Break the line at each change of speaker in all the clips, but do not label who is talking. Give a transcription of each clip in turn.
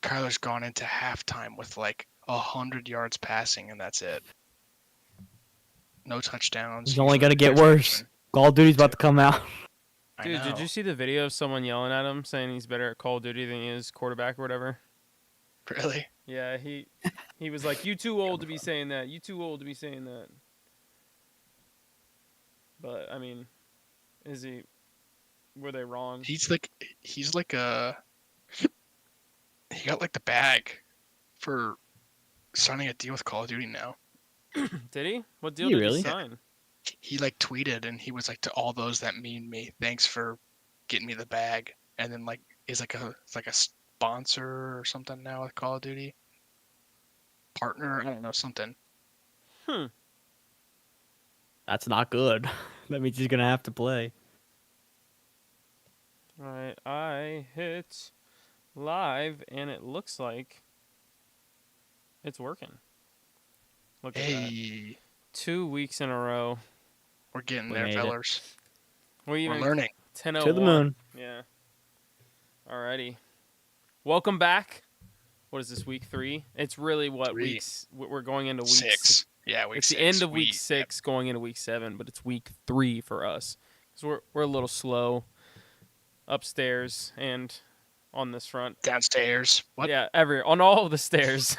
Kyler's gone into halftime with like 100 yards passing, and that's it. No touchdowns.
He's only going to get worse. Call of Duty's about to come out.
Dude, did you see the video of someone yelling at him saying he's better at Call of Duty than he is quarterback or whatever?
Really?
Yeah, he was like, "You too old to be saying that. You too old to be saying that." But I mean, is he? Were they wrong?
He's like a. He got like the bag for signing a deal with Call of Duty now.
Did he? What deal did he sign?
He like tweeted and he was like, to all those that mean me, thanks for getting me the bag. And then like it's like a sponsor or something now with Call of Duty. Partner, I don't know, something.
That's not good. That means he's gonna have to play.
All right, I hit live and it looks like it's working. Look at that. 2 weeks in a row.
We're getting there, fellers.
We're
learning.
10:01.
To the moon.
Yeah. Alrighty. Welcome back. What is this, week 3? It's really weeks? We're going into week
6. Yeah, week 6.
It's the end of week 6 going into week 7, but it's week 3 for us. Because we're a little slow upstairs and on this front.
Downstairs. What?
Yeah, on all of the stairs.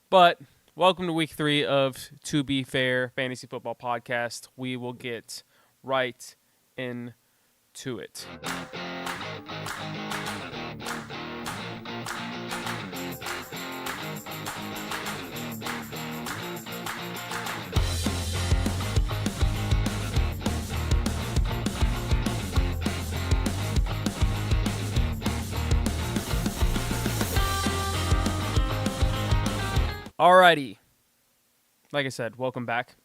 But welcome to week 3 of To Be Fair Fantasy Football Podcast. We will get right into it. Alrighty. Like I said, welcome back.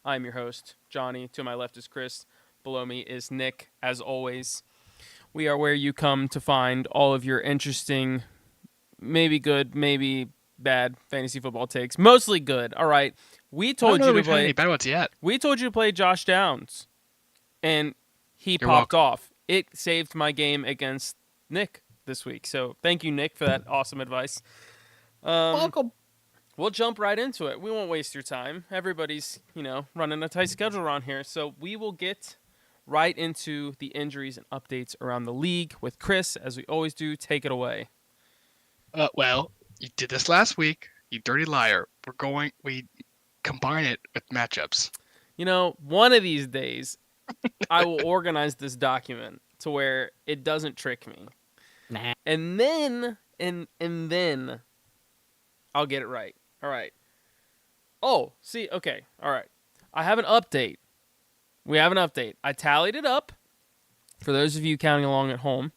I'm your host, Johnny. To my left is Chris. Below me is Nick, as always. We are where you come to find all of your interesting, maybe good, maybe bad fantasy football takes. Mostly good. All right. We told you to play.
Any bad ones yet.
We told you to play Josh Downs, and he popped off. It saved my game against Nick this week. So thank you, Nick, for that awesome advice.
Welcome.
We'll jump right into it. We won't waste your time. Everybody's, running a tight schedule around here. So we will get right into the injuries and updates around the league with Chris, as we always do. Take it away.
Well, you did this last week, you dirty liar. We combine it with matchups.
One of these days, I will organize this document to where it doesn't trick me.
Nah.
And then I'll get it right. All right. Oh, see, okay. All right. I have an update. We have an update. I tallied it up for those of you counting along at home.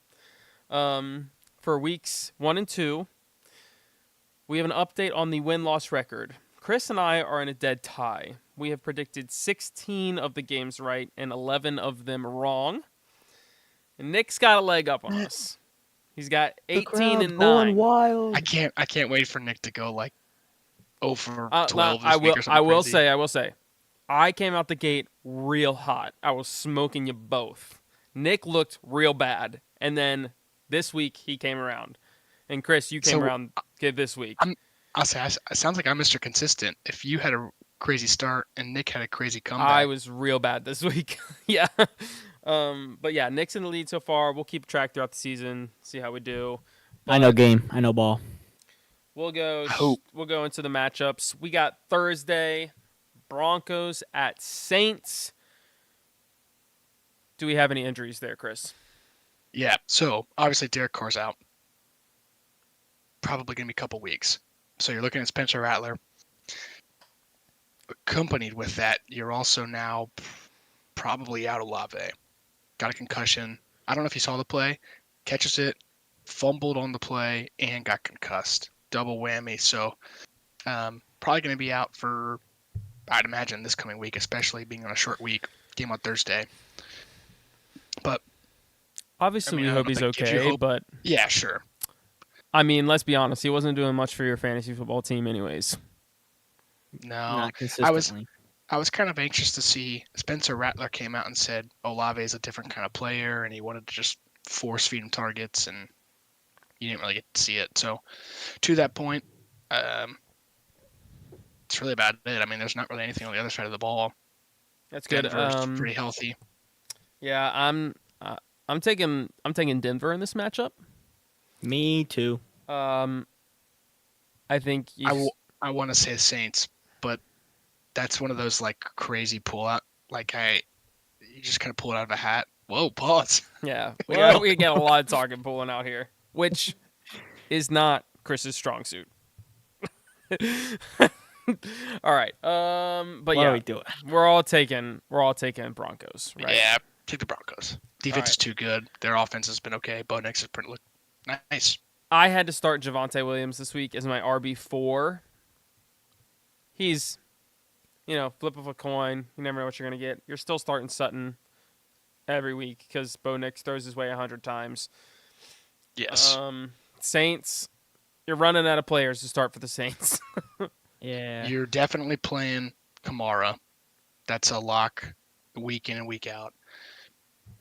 For weeks 1 and 2, we have an update on the win-loss record. Chris and I are in a dead tie. We have predicted 16 of the games right and 11 of them wrong. And Nick's got a leg up on us. He's got 18 and 9.
Going wild.
I can't wait for Nick to go like over 12
I will
crazy.
say. I came out the gate real hot. I was smoking you both. Nick looked real bad. And then this week he came around. And Chris, you came around this week.
I'll say, it sounds like I'm Mr. Consistent. If you had a crazy start and Nick had a crazy comeback.
I was real bad this week. Yeah. But yeah, Nick's in the lead so far. We'll keep track throughout the season, see how we do. But
I know game. I know ball.
We'll go into the matchups. We got Thursday, Broncos at Saints. Do we have any injuries there, Chris?
Yeah, so obviously Derek Carr's out. Probably going to be a couple weeks. So you're looking at Spencer Rattler. Accompanied with that, you're also now probably out Olave. Got a concussion. I don't know if you saw the play. Catches it, fumbled on the play, and got concussed. Double whammy. So probably going to be out for, I'd imagine, this coming week, especially being on a short week. Game on Thursday. But
obviously, we hope he's okay, but
yeah, sure.
I mean, let's be honest. He wasn't doing much for your fantasy football team anyways.
No.
Not consistently.
I was kind of anxious to see. Spencer Rattler came out and said Olave is a different kind of player, and he wanted to just force feed him targets. And you didn't really get to see it. So to that point, it's really about it. I mean, there's not really anything on the other side of the ball.
That's good.
Denver's pretty healthy.
Yeah, I'm taking Denver in this matchup.
Me too.
I think
I want to say Saints, but that's one of those like crazy pullout. Like you just kind of pull it out of a hat. Whoa, pause.
yeah,
Whoa.
we get a lot of talking pulling out here, which is not Chris's strong suit. All right. But
What
yeah,
are we doing?
we're all taking Broncos, right?
Yeah, take the Broncos. Defense
right.
is too good. Their offense has been okay. Bo Nix has looked nice.
I had to start Javonte Williams this week as my RB4. He's, flip of a coin. You never know what you're going to get. You're still starting Sutton every week because Bo Nix throws his way 100 times.
Yes.
Saints, you're running out of players to start for the Saints.
Yeah.
You're definitely playing Kamara. That's a lock week in and week out.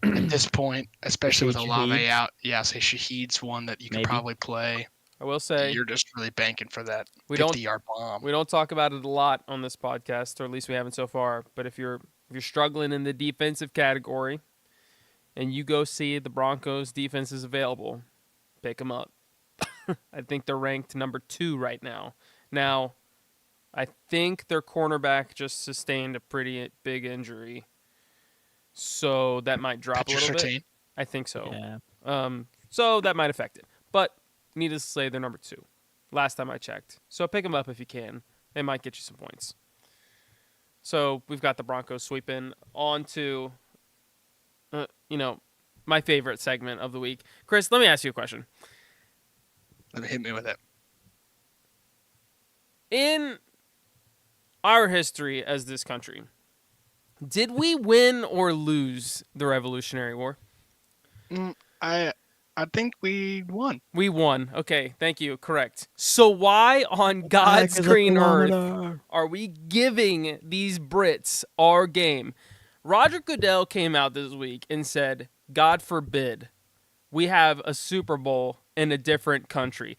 At this point, especially with Olave
Shaheed.
out, yeah, say Shaheed's one that you could
Maybe.
probably play.
I will say
You're just really banking for that
we don't
50-yard bomb.
we don't talk about it a lot on this podcast, or at least we haven't so far. But if you're struggling in the defensive category, and you go see the Broncos defense is available, pick them up. I think they're ranked number 2 right now. Now, I think their cornerback just sustained a pretty big injury, so that might drop
Patrick
a little
Surtain.
bit. I think so.
Yeah.
So that might affect it. But needless to say, they're number 2. Last time I checked. So pick them up if you can. They might get you some points. So we've got the Broncos sweeping on to, my favorite segment of the week. Chris, let me ask you a question.
Hit me with it.
In our history as this country, did we win or lose the Revolutionary War?
I think we won.
We won. Okay, thank you. Correct. So why on God's green earth are we giving these Brits our game? Roger Goodell came out this week and said, God forbid we have a Super Bowl in a different country.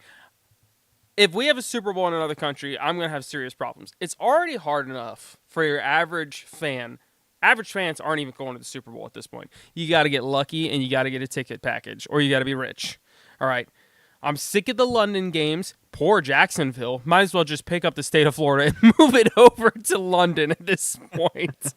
If we have a Super Bowl in another country, I'm going to have serious problems. It's already hard enough for your average fan. Average fans aren't even going to the Super Bowl at this point. You got to get lucky and you got to get a ticket package or you got to be rich. All right. I'm sick of the London games. Poor Jacksonville. Might as well just pick up the state of Florida and move it over to London at this point.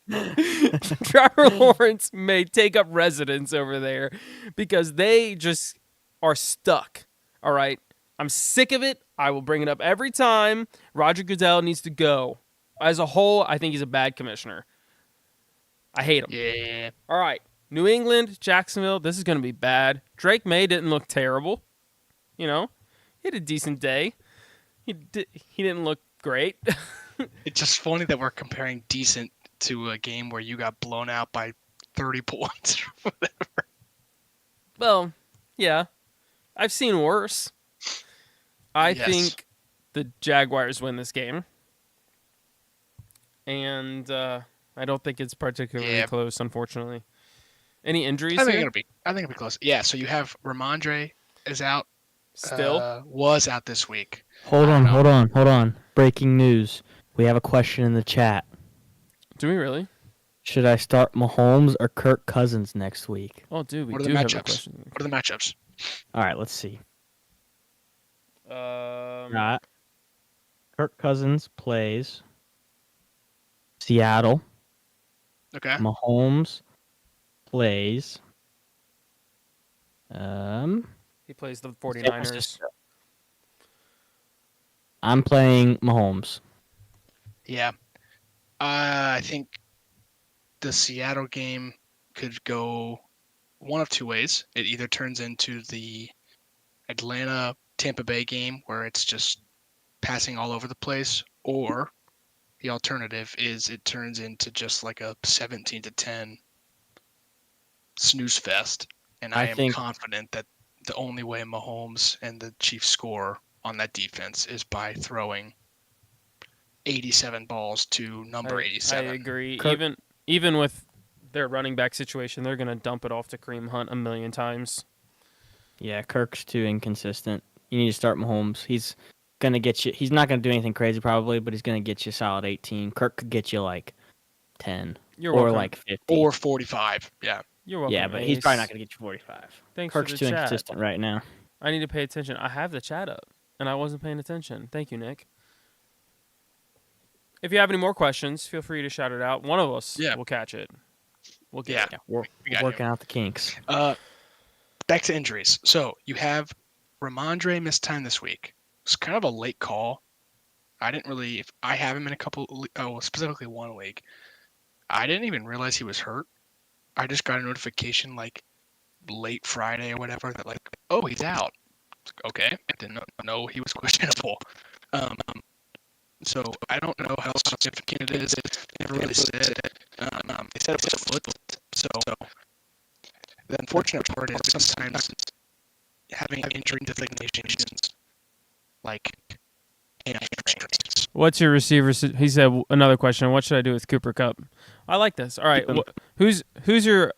Trevor Lawrence may take up residence over there because they just are stuck. All right. I'm sick of it. I will bring it up every time. Roger Goodell needs to go. As a whole, I think he's a bad commissioner. I hate him.
Yeah.
All right. New England, Jacksonville, this is going to be bad. Drake May didn't look terrible. He had a decent day. He didn't look great.
It's just funny that we're comparing decent to a game where you got blown out by 30 points or whatever.
Well, yeah. I've seen worse. I think the Jaguars win this game. And I don't think it's particularly close, unfortunately. Any injuries
I think
here?
it'll be close. Yeah, so you have Ramondre is out.
Still?
Was out this week.
Hold on. Breaking news. We have a question in the chat.
Do we really?
Should I start Mahomes or Kirk Cousins next week?
Oh, dude, we
What are
do
the
have a
matchups?
question.
What are the matchups?
All right, let's see.
Um,
Right. Kirk Cousins plays Seattle.
Okay.
Mahomes plays
he plays the 49ers.
I'm playing Mahomes.
Yeah. I think the Seattle game could go one of two ways. It either turns into the Atlanta Tampa Bay game where it's just passing all over the place, or the alternative is it turns into just like a 17-10 snooze fest. And I am
think
confident that the only way Mahomes and the Chiefs score on that defense is by throwing 87 balls to number 87.
I agree.
Kirk-
Even with their running back situation, they're going to dump it off to Kareem Hunt a million times.
Yeah, Kirk's too inconsistent. You need to start Mahomes. He's gonna get you. He's not gonna do anything crazy probably, but he's gonna get you solid 18. Kirk could get you like 10
You're
or
welcome.
like 50.
Or 45. Yeah.
You're welcome.
Yeah, but he's probably
Ace.
not gonna get you 45.
Thanks
Kirk's
for the
too
chat.
inconsistent right now.
I need to pay attention. I have the chat up, and I wasn't paying attention. Thank you, Nick. If you have any more questions, feel free to shout it out. One of us will catch it. We'll get
Yeah.
it.
Yeah, we're
We got
working out the kinks.
Back to injuries. So you have Ramondre missed time this week. It's kind of a late call. I didn't really. I have him in a couple. Specifically one league. I didn't even realize he was hurt. I just got a notification like late Friday or whatever that like, oh, he's out. Okay, I didn't know he was questionable. So I don't know how significant it is. They never really said. They said it was a foot. So the unfortunate part is sometimes having injury designations like hamstrings.
What's your receiver? He said another question. What should I do with Cooper Kupp? I like this. All right. Who's your?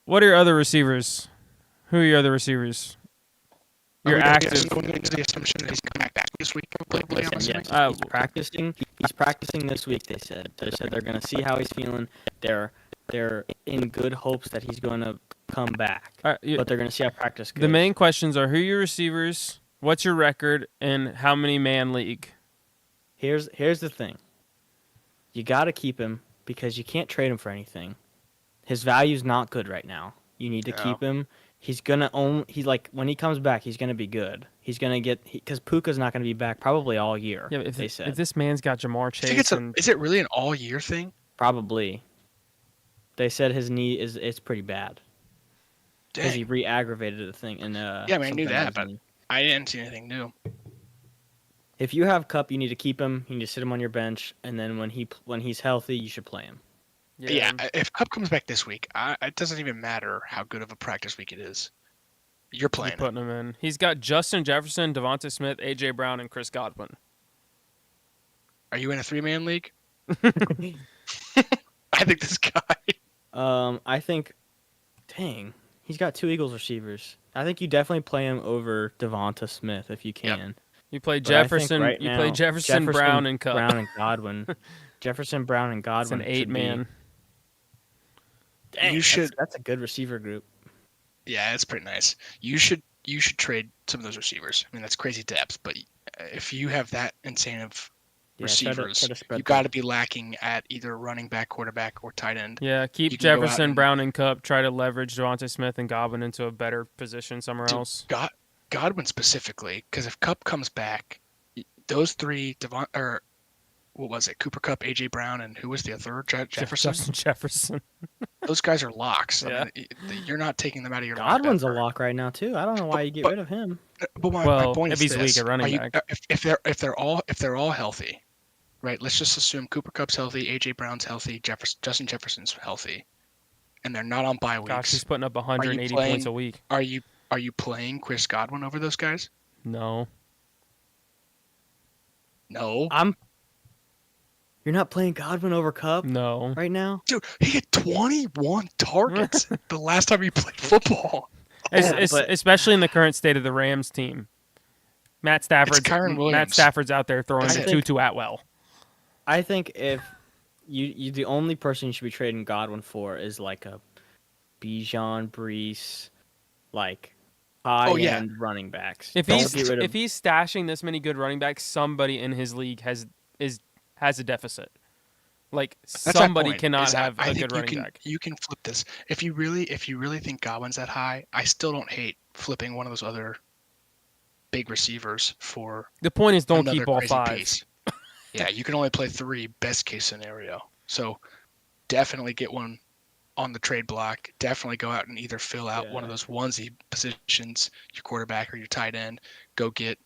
What are your other receivers? Who are your other receivers? You're active.
The assumption that he's coming back this week. Probably, I'm
Listen,
assuming.
yes, he's practicing. He's practicing this week. They said they're gonna see how he's feeling. They're in good hopes that he's going to come back, but they're gonna see how practice goes.
The main questions are: who are your receivers? What's your record? And how many man league?
Here's the thing. You got to keep him because you can't trade him for anything. His value's not good right now. You need to keep him. He's gonna when he comes back, he's gonna be good. He's gonna get because Puka's not gonna be back probably all year.
Yeah,
they said.
If this man's got Jamar Chase,
Is it really an all year thing?
Probably. They said his knee it's pretty bad because he re-aggravated the thing. And
yeah, I mean, I knew that, but I didn't see anything new.
If you have Kupp, you need to keep him. You need to sit him on your bench, and then when he's healthy, you should play him.
Yeah, if Kupp comes back this week, it doesn't even matter how good of a practice week it is. You're playing.
You're putting him in. He's got Justin Jefferson, Devonta Smith, A.J. Brown, and Chris Godwin.
Are you in a 3-man league? I think this guy.
I think, dang, he's got 2 Eagles receivers. I think you definitely play him over Devonta Smith if you can.
Yep. You play Jefferson. Play Jefferson, Brown, and Kupp.
Brown and Godwin. Jefferson, Brown, and Godwin.
It's an 8-man.
Dang, that's a good receiver group.
Yeah, it's pretty nice. You should trade some of those receivers. I mean, that's crazy depth, but if you have that insane of receivers, you got to be lacking at either running back, quarterback, or tight end.
Yeah, keep Jefferson, Brown, and Kupp. Try to leverage Devonta Smith and Godwin into a better position somewhere else.
Godwin specifically, because if Kupp comes back, those three, what was it? Cooper Kupp, A.J. Brown, and who was the third? Jefferson?
Justin Jefferson.
Those guys are locks.
Yeah.
I mean, you're not taking them out of your
Godwin's a lock right now too. I don't know why you get rid of him.
But my point
if
is
he's weak at running back.
If they're all healthy, right? Let's just assume Cooper Kupp's healthy, A.J. Brown's healthy, Justin Jefferson's healthy, and they're not on bye weeks.
Gosh, he's putting up 180 points a week.
Are you playing Chris Godwin over those guys?
No.
No.
You're not playing Godwin over Kupp?
No.
Right now?
Dude, he had 21 targets the last time he played football.
Especially in the current state of the Rams team. Matt Stafford's out there throwing to Tutu Atwell.
I think if you the only person you should be trading Godwin for is like a Bijan, Brees, like high-end running backs.
If he's stashing this many good running backs, somebody in his league has a deficit. Like somebody cannot have a good running back.
You can flip this. If you really think Godwin's that high, I still don't hate flipping one of those other big receivers for.
The point is, don't keep all 5.
Piece. Yeah, you can only play 3, best case scenario. So definitely get one on the trade block. Definitely go out and either fill out one of those onesie positions, your quarterback or your tight end. Go get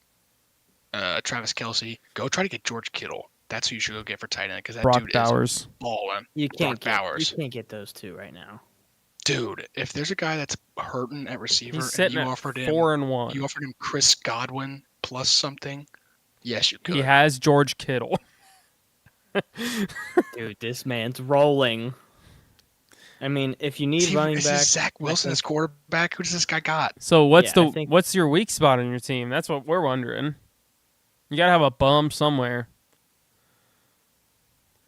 Travis Kelce. Go try to get George Kittle. That's who you should go get for tight end because that
Brock
dude
Bowers.
is balling.
You can't get those 2 right now.
Dude, if there's a guy that's hurting at receiver
and
you offered him
4-1.
You offered him Chris Godwin plus something. Yes, you could.
He has George Kittle.
Dude, this man's rolling. I mean, if you need running
Is
back,
this Zach
I
Wilson
think,
as quarterback? Who does this guy got?
So
yeah, I think
what's your weak spot on your team? That's what we're wondering. You gotta have a bum somewhere.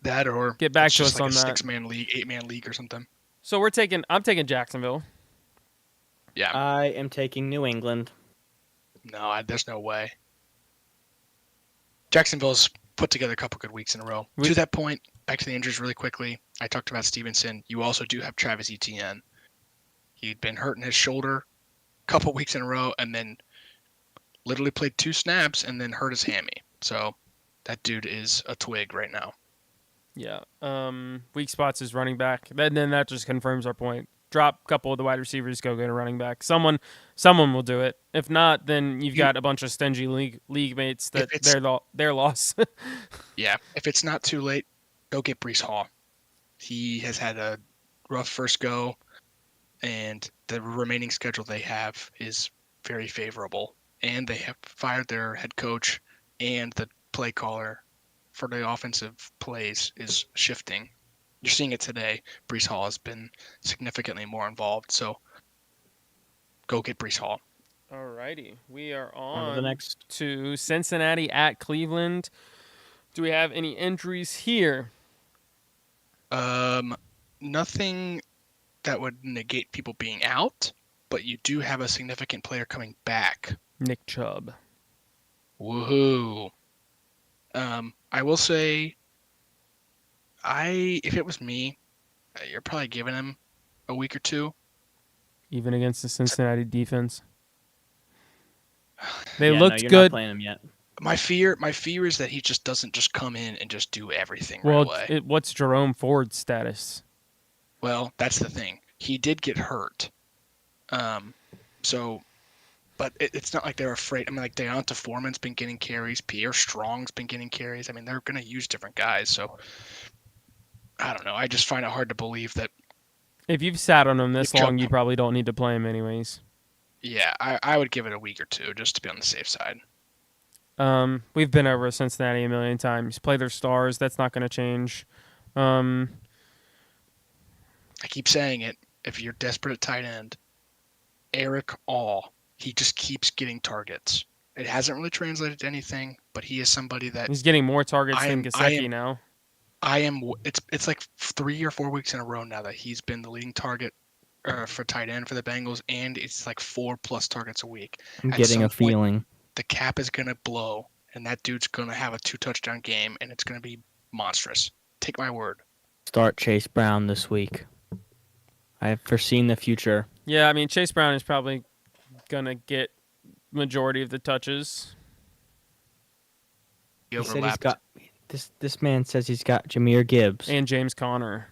That or
Get back
it's
to
just
us
like a
on that.
6-man league, 8-man league or something.
So I'm taking Jacksonville.
Yeah.
I am taking New England.
No, there's no way. Jacksonville's put together a couple good weeks in a row. To that point, back to the injuries really quickly. I talked about Stevenson. You also do have Travis Etienne. He'd been hurting his shoulder a couple weeks in a row and then literally played 2 snaps and then hurt his hammy. So that dude is a twig right now.
Yeah. Weak spots is running back. Then that just confirms our point. Drop a couple of the wide receivers, go get a running back. Someone will do it. If not, then you've got a bunch of stingy league mates that their loss.
Yeah, if it's not too late, go get Brees Hall. He has had a rough first go, and the remaining schedule they have is very favorable. And they have fired their head coach, and the play caller for the offensive plays is shifting. You're seeing it today. Brees Hall has been significantly more involved, so go get Brees Hall.
Alrighty, we are
On to
on
the next.
to Cincinnati at Cleveland. Do we have any injuries here?
Nothing that would negate people being out, but you do have a significant player coming back.
Nick Chubb.
Woohoo! I will say, if it was me, you're probably giving him a week or two.
Even against the Cincinnati defense. They
Yeah,
looked
no, you're
good.
not playing him yet.
My fear is that he just doesn't just come in and just do everything
Well,
right away.
what's Jerome Ford's status?
Well, that's the thing. He did get hurt. So, but it's not like they're afraid. I mean, like Deonta Foreman's been getting carries. Pierre Strong's been getting carries. I mean, they're going to use different guys. So, I don't know. I just find it hard to believe that.
If you've sat on him this
Nick
long,
Chubb-
you probably don't need to play him anyways.
Yeah, I would give it a week or two just to be on the safe side.
We've been over Cincinnati a million times. Play their stars. That's not going to change.
I keep saying it. If you're desperate at tight end, Eric All, he just keeps getting targets. It hasn't really translated to anything, but he is somebody that
He's getting more targets than Gesicki now.
It's like 3 or 4 weeks in a row now that he's been the leading target for tight end for the Bengals, and it's like 4+ targets a week.
I'm
At
getting
some
a feeling.
the cap is gonna blow, and that dude's gonna have a 2-touchdown game, and it's gonna be monstrous. Take my word.
Start Chase Brown this week. I have foreseen the future.
Yeah, I mean, Chase Brown is probably going to get majority of the touches.
He
He said he's
overlapped.
got this man says he's got Jahmyr Gibbs.
And James Conner.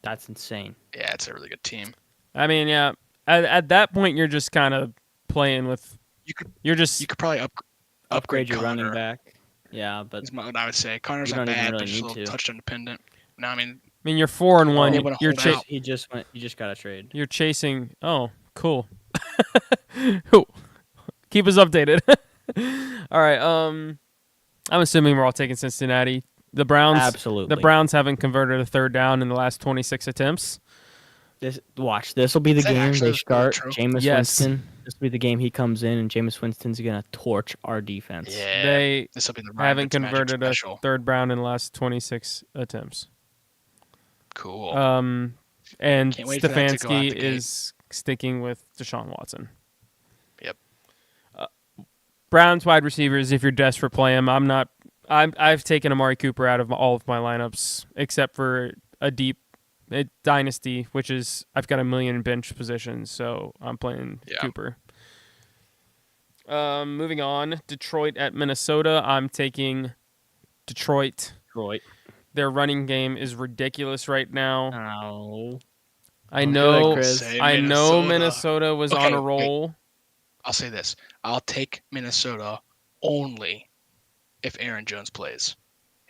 That's insane.
Yeah, it's a really good team.
I mean, yeah. At that point, you're just kind of playing with.
You could
You're
probably
Upgrade your
Connor.
running back. Yeah, but
Is what I would say. Connor's
you
not
don't even
bad,
really
but he's a
need
little
to.
touchdown dependent. No, I mean,
I mean, you're 4-1.
able to
You're
hold out.
he just got a trade.
You're chasing. Oh, cool. Keep us updated. All right. I'm assuming we're all taking Cincinnati. The Browns.
Absolutely.
The Browns haven't converted a third down in the last 26 attempts.
This will be the
Is that
game
actually
they start
true?
Jameis
Yes.
Winston. This will be the game he comes in and Jameis Winston's gonna torch our defense.
Yeah,
They
this will be the Ryan
haven't
Fitzmagic
converted a
special.
third down in the last 26 attempts.
Cool.
And
Can't wait for that to go out
Stefanski
the gate.
is sticking with Deshaun Watson.
Yep.
Browns wide receivers, if you're desperate, play him. I've taken Amari Cooper out of all of my lineups except for a dynasty, which is I've got a million bench positions, so I'm playing Cooper. Moving on, Detroit at Minnesota. I'm taking Detroit. Their running game is ridiculous right now.
Oh.
I
Don't
know.
do it, Chris.
I know Minnesota was on a roll.
I'll say this. I'll take Minnesota only if Aaron Jones plays.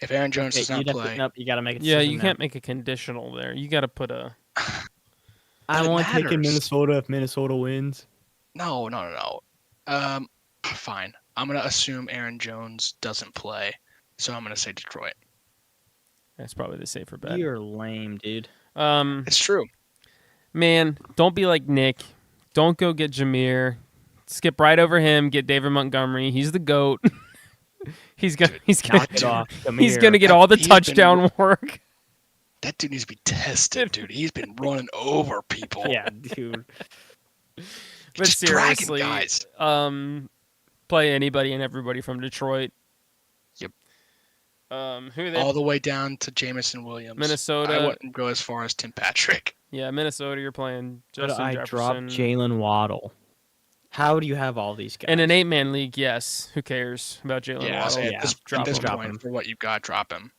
If Aaron Jones does not play,
you gotta make it.
Yeah, you can't make a conditional there. You got to put a.
I'm only taking
matters.
Minnesota if Minnesota wins.
No. Fine. I'm gonna assume Aaron Jones doesn't play, so I'm gonna say Detroit.
That's probably the safer bet.
You're lame, dude.
It's true.
Man, don't be like Nick. Don't go get Jameer. Skip right over him. Get David Montgomery. He's the GOAT. he's gonna
Knock it off. Come
he's
here.
gonna get all the
He's been-
touchdown work.
That dude needs to be tested, dude. He's been running over people.
Yeah, dude.
But
Just dragging
seriously,
guys.
play anybody and everybody from Detroit.
Yep.
Who are they?
All the way down to Jamison Williams.
Minnesota.
I wouldn't go as far as Tim Patrick.
Yeah, Minnesota. You're playing
But
Justin
I dropped
Jefferson.
Jalen Waddle. How do you have all these guys?
In an 8-man league, yes. Who cares about Jalen
Yeah,
Waddle?
at
yeah.
this,
Drop
at this
him.
Drop
point,
him.
for what you've got, drop him.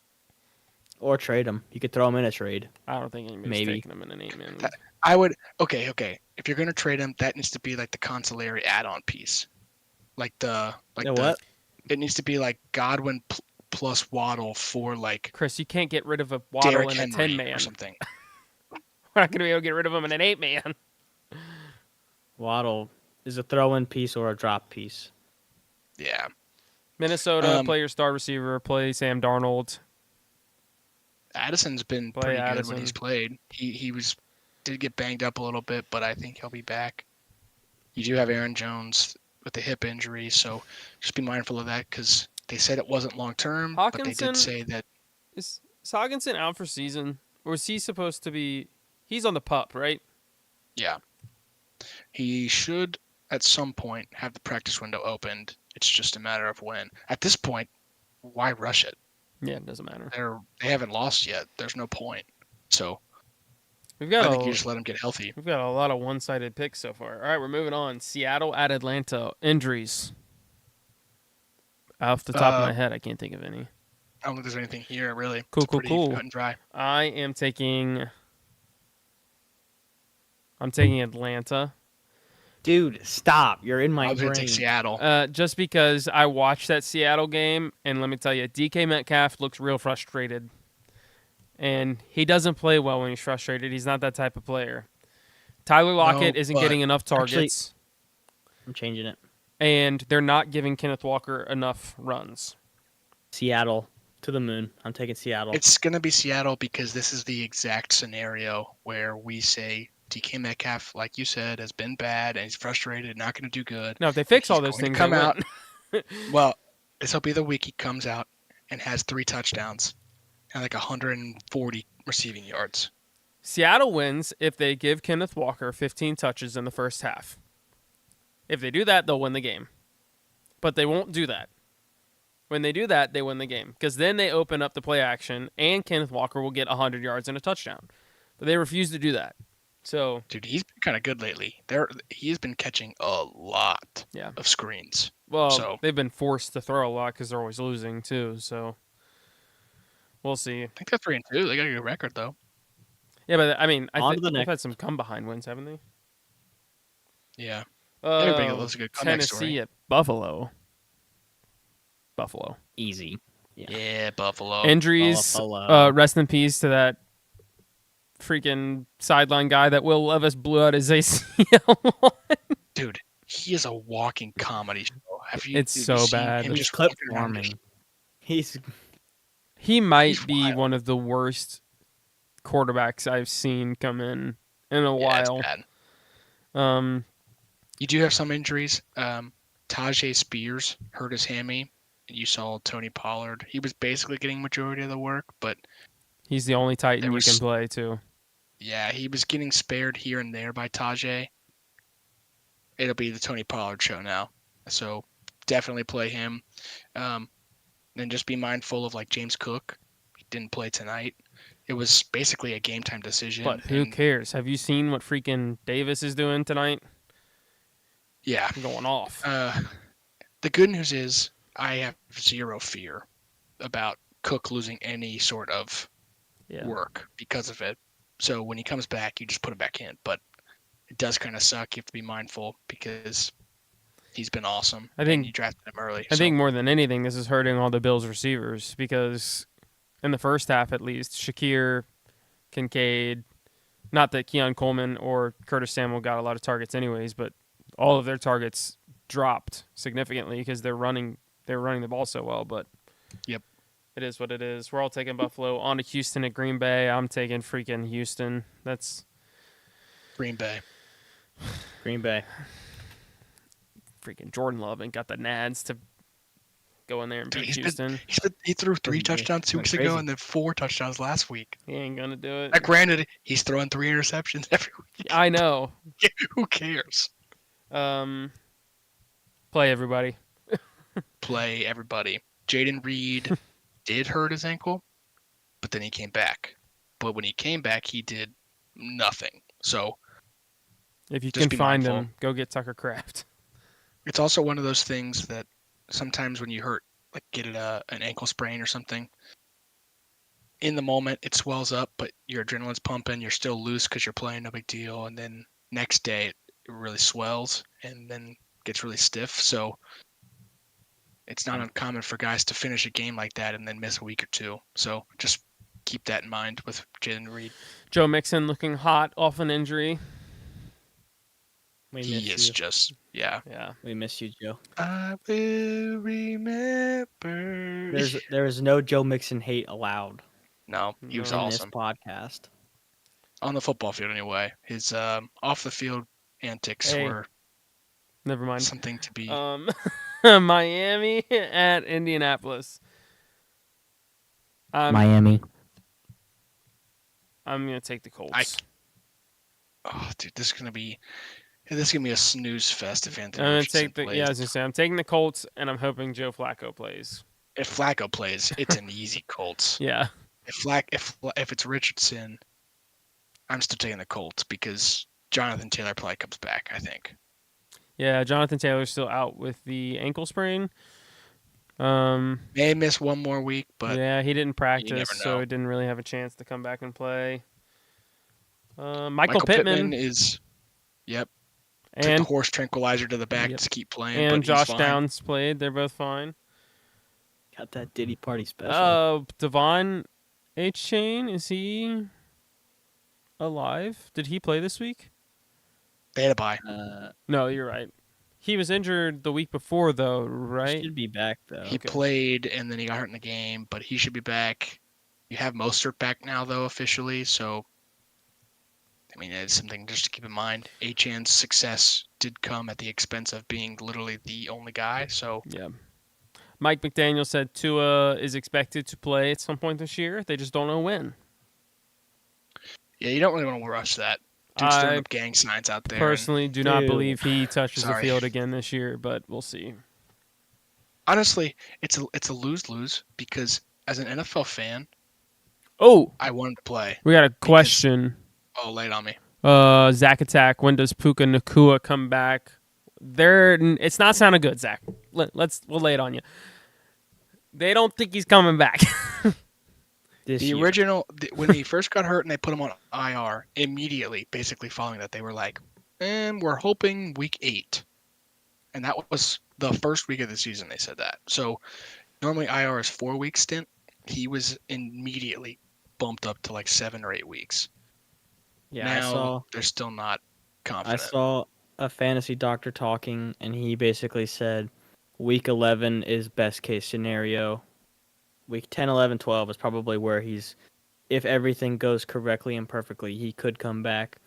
Or trade him. You could throw him in a trade.
I don't think anybody's
Maybe.
taking him in an 8-man league.
That- I would. Okay. If you're gonna trade him, that needs to be like the consolary add-on piece, like
The what?
It needs to be like Godwin plus Waddle for like
Chris, you can't get rid of a Waddle
Derrick
in a
Henry
10-man.
or something.
We're not going to be able to get rid of him in an 8-man.
Waddle is a throw-in piece or a drop piece.
Yeah.
Minnesota, play your star receiver. Play Sam Darnold.
Addison's been
Play
pretty good
Addison.
when he's played. He did get banged up a little bit, but I think he'll be back. You do have Aaron Jones with the hip injury, so just be mindful of that because they said it wasn't long term, but they
Hawkinson-
did say that.
Is Hockenson out for season? Or is he supposed to be... He's on the pup, right?
Yeah, he should at some point have the practice window opened. It's just a matter of when. At this point, why rush it?
Yeah, it doesn't matter.
They haven't lost yet. There's no point. So
We've got
I think
a,
you just let them get healthy.
we've got a lot of one-sided picks so far. All right, we're moving on. Seattle at Atlanta. Injuries. Off the top of my head, I can't think of any.
I don't think there's anything here really.
Cool,
It's
cool,
pretty
cool.
cut and dry.
I'm taking Atlanta.
Dude, stop. You're in my
I was going to
brain.
take Seattle.
Just because I watched that Seattle game, and let me tell you, DK Metcalf looks real frustrated. And he doesn't play well when he's frustrated. He's not that type of player. Tyler Lockett isn't
but
getting enough
actually-
targets,
I'm changing it.
and they're not giving Kenneth Walker enough runs.
Seattle to the moon. I'm taking Seattle.
It's going to be Seattle because this is the exact scenario where we say DK Metcalf, like you said, has been bad and he's frustrated, not going to do good.
Now, if they fix all
He's
those
going
things,
to come
they
out.
win.
Well, this will be the week he comes out and has 3 touchdowns and like 140 receiving yards.
Seattle wins if they give Kenneth Walker 15 touches in the first half. If they do that, they'll win the game. But they won't do that. When they do that, they win the game. Because then they open up the play action, and Kenneth Walker will get 100 yards and a touchdown. But they refuse to do that. So,
Dude, he's been kind of good lately. He's been catching a lot
yeah.
of screens.
Well,
So-
they've been forced to throw a lot because they're always losing, too. So, we'll see.
I think they're 3-2. They got a good record though.
Yeah, but I mean,
On to the
they've
next.
had some come-behind wins, haven't they?
Yeah. Everybody loves a good comeback
Tennessee
story.
at Buffalo. Buffalo.
Easy.
Yeah, Buffalo.
Injuries.
Buffalo.
Rest in peace to that freaking sideline guy that Will Levis blew out his ACL.
Dude, he is a walking comedy show. Have you?
It's
have
so
you seen
bad.
him
He's
just
clip
walking around
farming.
just-
He's
He might
He's
be
wild.
one of the worst quarterbacks I've seen come in a
Yeah, it's
while.
bad.
Um,
You do have some injuries. Tajay Spears hurt his hammy. You saw Tony Pollard. He was basically getting majority of the work, but
he's the only Titan
There
you
was-
can play too.
yeah, he was getting spared here and there by Tajay. It'll be the Tony Pollard show now, so definitely play him. Then just be mindful of like James Cook. He didn't play tonight. It was basically a game time decision.
But who
and-
cares? Have you seen what freaking Davis is doing tonight?
Yeah.
Going off.
The good news is I have zero fear about Cook losing any sort of
Yeah.
work because of it. So when he comes back, you just put him back in. But it does kind of suck. You have to be mindful because he's been awesome.
I think-
and you drafted him early.
I
so-
think more than anything, this is hurting all the Bills receivers because in the first half, at least, Shakir, Kincaid, not that Keon Coleman or Curtis Samuel got a lot of targets anyways, but all of their targets dropped significantly because they're running the ball so well. But
Yep.
It is what it is. We're all taking Buffalo. On to Houston at Green Bay. I'm taking freaking Houston. That's
Green Bay.
Green Bay.
freaking Jordan Love and got the nads to go in there and
Dude,
beat Houston.
he threw 3
He
touchdowns 2
went
weeks
crazy.
ago and then 4 touchdowns last week.
He ain't gonna do it.
Now, granted, he's throwing 3 interceptions every week.
I know.
Who cares?
Play everybody.
Play everybody. Jaden Reed did hurt his ankle, but then he came back. But when he came back, he did nothing. So
If you
Just
can
be
find
mindful.
him, go get Tucker Kraft.
it's also one of those things that sometimes when you hurt, like get an ankle sprain or something, in the moment it swells up, but your adrenaline's pumping, you're still loose because you're playing, no big deal. And then next day it really swells and then gets really stiff. So it's not uncommon for guys to finish a game like that and then miss a week or two. So just keep that in mind with Jaden Reed.
Joe Mixon looking hot off an injury.
We
He
miss
is
you.
just, yeah.
Yeah.
We miss you, Joe.
I will remember.
There is no Joe Mixon hate allowed
No, he was
No.
in
awesome.
this podcast.
On the football field anyway. His off the field antics
Hey.
were
Never mind.
something to be.
Miami at Indianapolis.
Miami.
I'm gonna take the Colts.
Oh, dude, this is gonna be a snooze fest if Anthony
I'm gonna
Richardson
take the
plays.
yeah. I was gonna say I'm taking the Colts, and I'm hoping Joe Flacco plays.
If Flacco plays, it's an easy Colts.
Yeah.
If it's Richardson, I'm still taking the Colts because Jonathan Taylor probably comes back. I think.
Yeah. Jonathan Taylor's still out with the ankle sprain. May
May miss one more week, but
yeah, he didn't practice,
never
so
know.
he didn't really have a chance to come back and play. Michael Pittman
is, yep, took the
and
horse tranquilizer to the back
Yep.
to keep playing.
and
but
Josh
he's fine.
Downs played. They're both fine.
Got that Diddy Party special.
Devon H. Chain, is he alive? Did he play this week?
They had a bye.
No, you're right. He was injured the week before, though,
He
right?
should be back though.
He
Okay.
played and then he got hurt in the game, but he should be back. You have Mostert back now, though, officially. So, I mean, it's something just to keep in mind. Achan's success did come at the expense of being literally the only guy. So,
Yeah. Mike McDaniel said Tua is expected to play at some point this year. They just don't know when.
yeah, you don't really want to rush that. Dude's throwing
I
up gang signs out there.
personally do not
Dude.
believe he touches the
Sorry.
field again this year, but we'll see.
Honestly, it's a lose-lose because as an NFL fan,
Oh,
I want him to play.
we got a question.
Oh, lay it on me.
Zach Attack. When does Puka Nakua come back? It's not sounding good, Zach. We'll lay it on you. They don't think he's coming back.
This
The
year.
original, when he first got hurt and they put him on IR, immediately, basically following that, they were like, we're hoping week 8. And that was the first week of the season they said that. So normally IR is 4-week stint. He was immediately bumped up to like 7 or 8 weeks.
Yeah,
Now they're still not
I
confident.
saw a fantasy doctor talking, and he basically said week 11 is best case scenario. Week 10, 11, 12 is probably where he's, if everything goes correctly and perfectly, he could come back.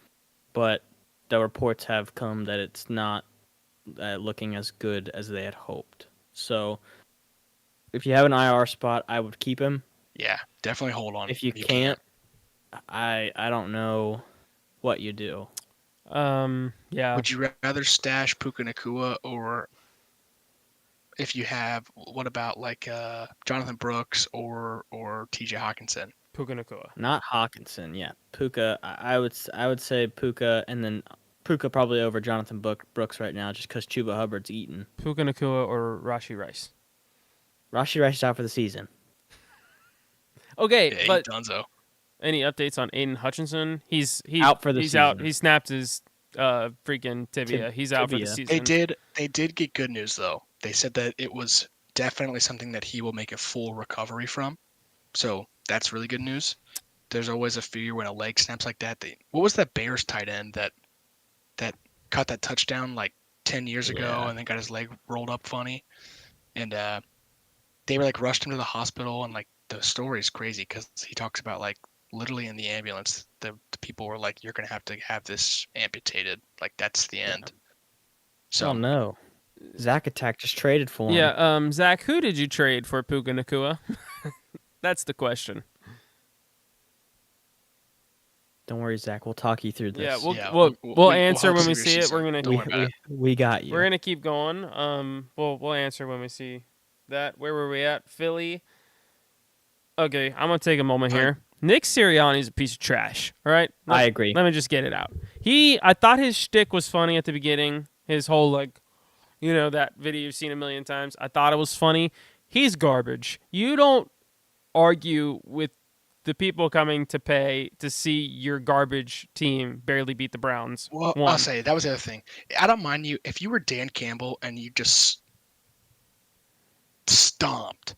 But the reports have come that it's not looking as good as they had hoped. So if you have an IR spot, I would keep him.
Yeah, definitely hold on.
If you can't, I don't know what you do.
Yeah.
Would you rather stash Puka Nakua or if you have, what about like Jonathan Brooks or TJ Hawkinson?
Puka Nakua.
Not Hawkinson, yeah. Puka, I would say Puka, and then Puka probably over Jonathan Brooks right now, just because Chuba Hubbard's eaten.
Puka Nakua or Rashi Rice.
Rashi Rice is out for the season.
Okay,
Yeah,
but
Dunzo.
any updates on Aiden Hutchinson? He's
Out for the
he's out.
season.
He snapped his freaking tibia. He's out for the
tibia.
season.
They did get good news though. They said that it was definitely something that he will make a full recovery from. So that's really good news. There's always a fear when a leg snaps like that. What was that Bears tight end that caught that touchdown like 10 years ago
Yeah.
and then got his leg rolled up funny? And they were like rushed him to the hospital and like the story is crazy because he talks about like literally in the ambulance, the people were like, "You're gonna have to have this amputated. Like that's the
Yeah.
end."
Oh
So
no. Zach Attack just traded for him.
Yeah, Zach, who did you trade for Puka Nakua? That's the question.
Don't worry, Zach. We'll talk you through this.
Yeah, we'll
yeah,
we'll,
we-
we'll
we'll
answer
help
when
see
we
what
see
she
it.
said.
We're gonna
Don't worry about it.
we got you.
we're gonna keep going. We'll answer when we see that. Where were we at? Philly. Okay, I'm gonna take a moment
Fine.
here. Nick Sirianni's a piece of trash. All right,
I agree.
Let me just get it out. I thought his shtick was funny at the beginning. His whole that video you've seen a million times. I thought it was funny. He's garbage. You don't argue with the people coming to pay to see your garbage team barely beat the Browns.
Well,
One.
I'll say that was the other thing. I don't mind you if you were Dan Campbell and you just stomped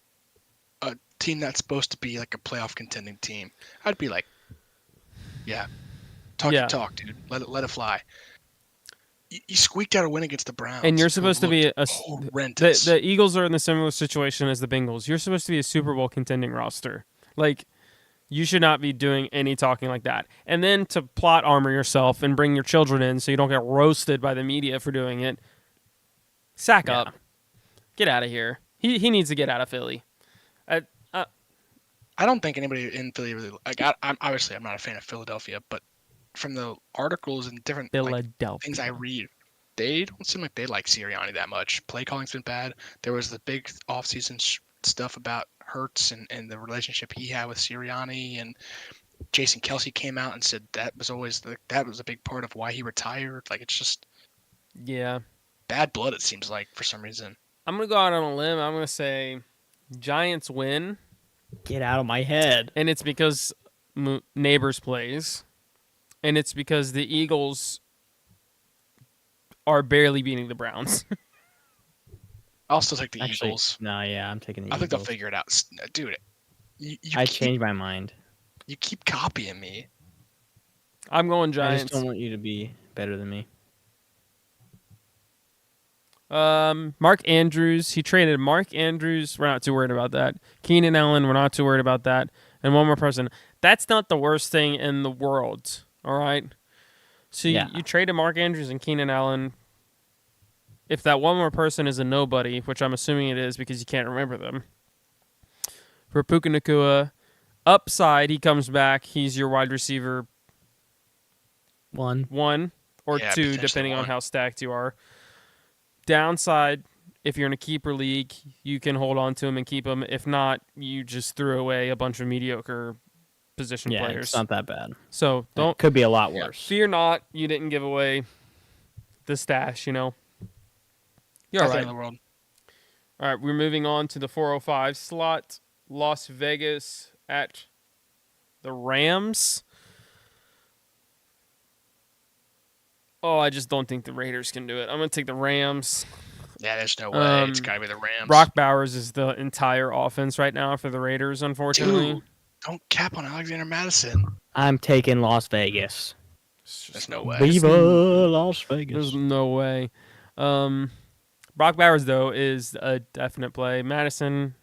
a team that's supposed to be like a playoff contending team. I'd be like, yeah, talk
Yeah.
your talk, dude. Let it fly. You squeaked out a win against the Browns,
And you're
who
supposed to be
looked horrendous.
the Eagles are in the similar situation as the Bengals. You're supposed to be a Super Bowl contending roster. Like, you should not be doing any talking like that. And then to plot armor yourself and bring your children in so you don't get roasted by the media for doing it. Sack
Yeah.
up. Get out of here. He needs to get out of Philly.
I don't think anybody in Philly really like. I'm obviously I'm not a fan of Philadelphia, but from the articles and different
Philadelphia.
things I read, they don't seem like they like Sirianni that much. Play calling's been bad. There was the big offseason stuff about Hurts and the relationship he had with Sirianni, and Jason Kelsey came out and said that was always that was a big part of why he retired. Like it's just
Yeah.
bad blood. It seems like for some reason.
I'm going to go out on a limb. I'm going to say Giants win.
Get out of my head.
And it's because Neighbors plays. And it's because the Eagles are barely beating the Browns.
I'll still take the
Actually,
Eagles.
no, yeah, I'm taking the
I think they'll
Eagles.
figure it out, dude.
I changed my mind.
You keep copying me.
I'm going
I
Giants.
just don't want you to be better than me.
Mark Andrews. He traded Mark Andrews. We're not too worried about that. Keenan Allen. We're not too worried about that. And one more person. That's not the worst thing in the world. All right. So
Yeah.
you traded Mark Andrews and Keenan Allen. If that one more person is a nobody, which I'm assuming it is because you can't remember them. For Puka Nakua, upside, he comes back. He's your wide receiver
One.
or
Yeah,
two,
potentially
depending on
one.
how stacked you are. Downside, if you're in a keeper league, you can hold on to him and keep him. If not, you just threw away a bunch of mediocre position
Yeah,
players.
it's not that bad.
So
It could be a lot worse.
fear not. You didn't give away the stash. You're all
That's the
right.
end of the world.
All right, we're moving on to the 405 slot. Las Vegas at the Rams. Oh, I just don't think the Raiders can do it. I'm going to take the Rams.
Yeah, there's no way. It's got to be the Rams.
Brock Bowers is the entire offense right now for the Raiders, unfortunately.
Dude, don't cap on Alexander Madison.
I'm taking Las Vegas.
There's no way.
Viva Las Vegas.
There's no way. Brock Bowers, though, is a definite play. Madison,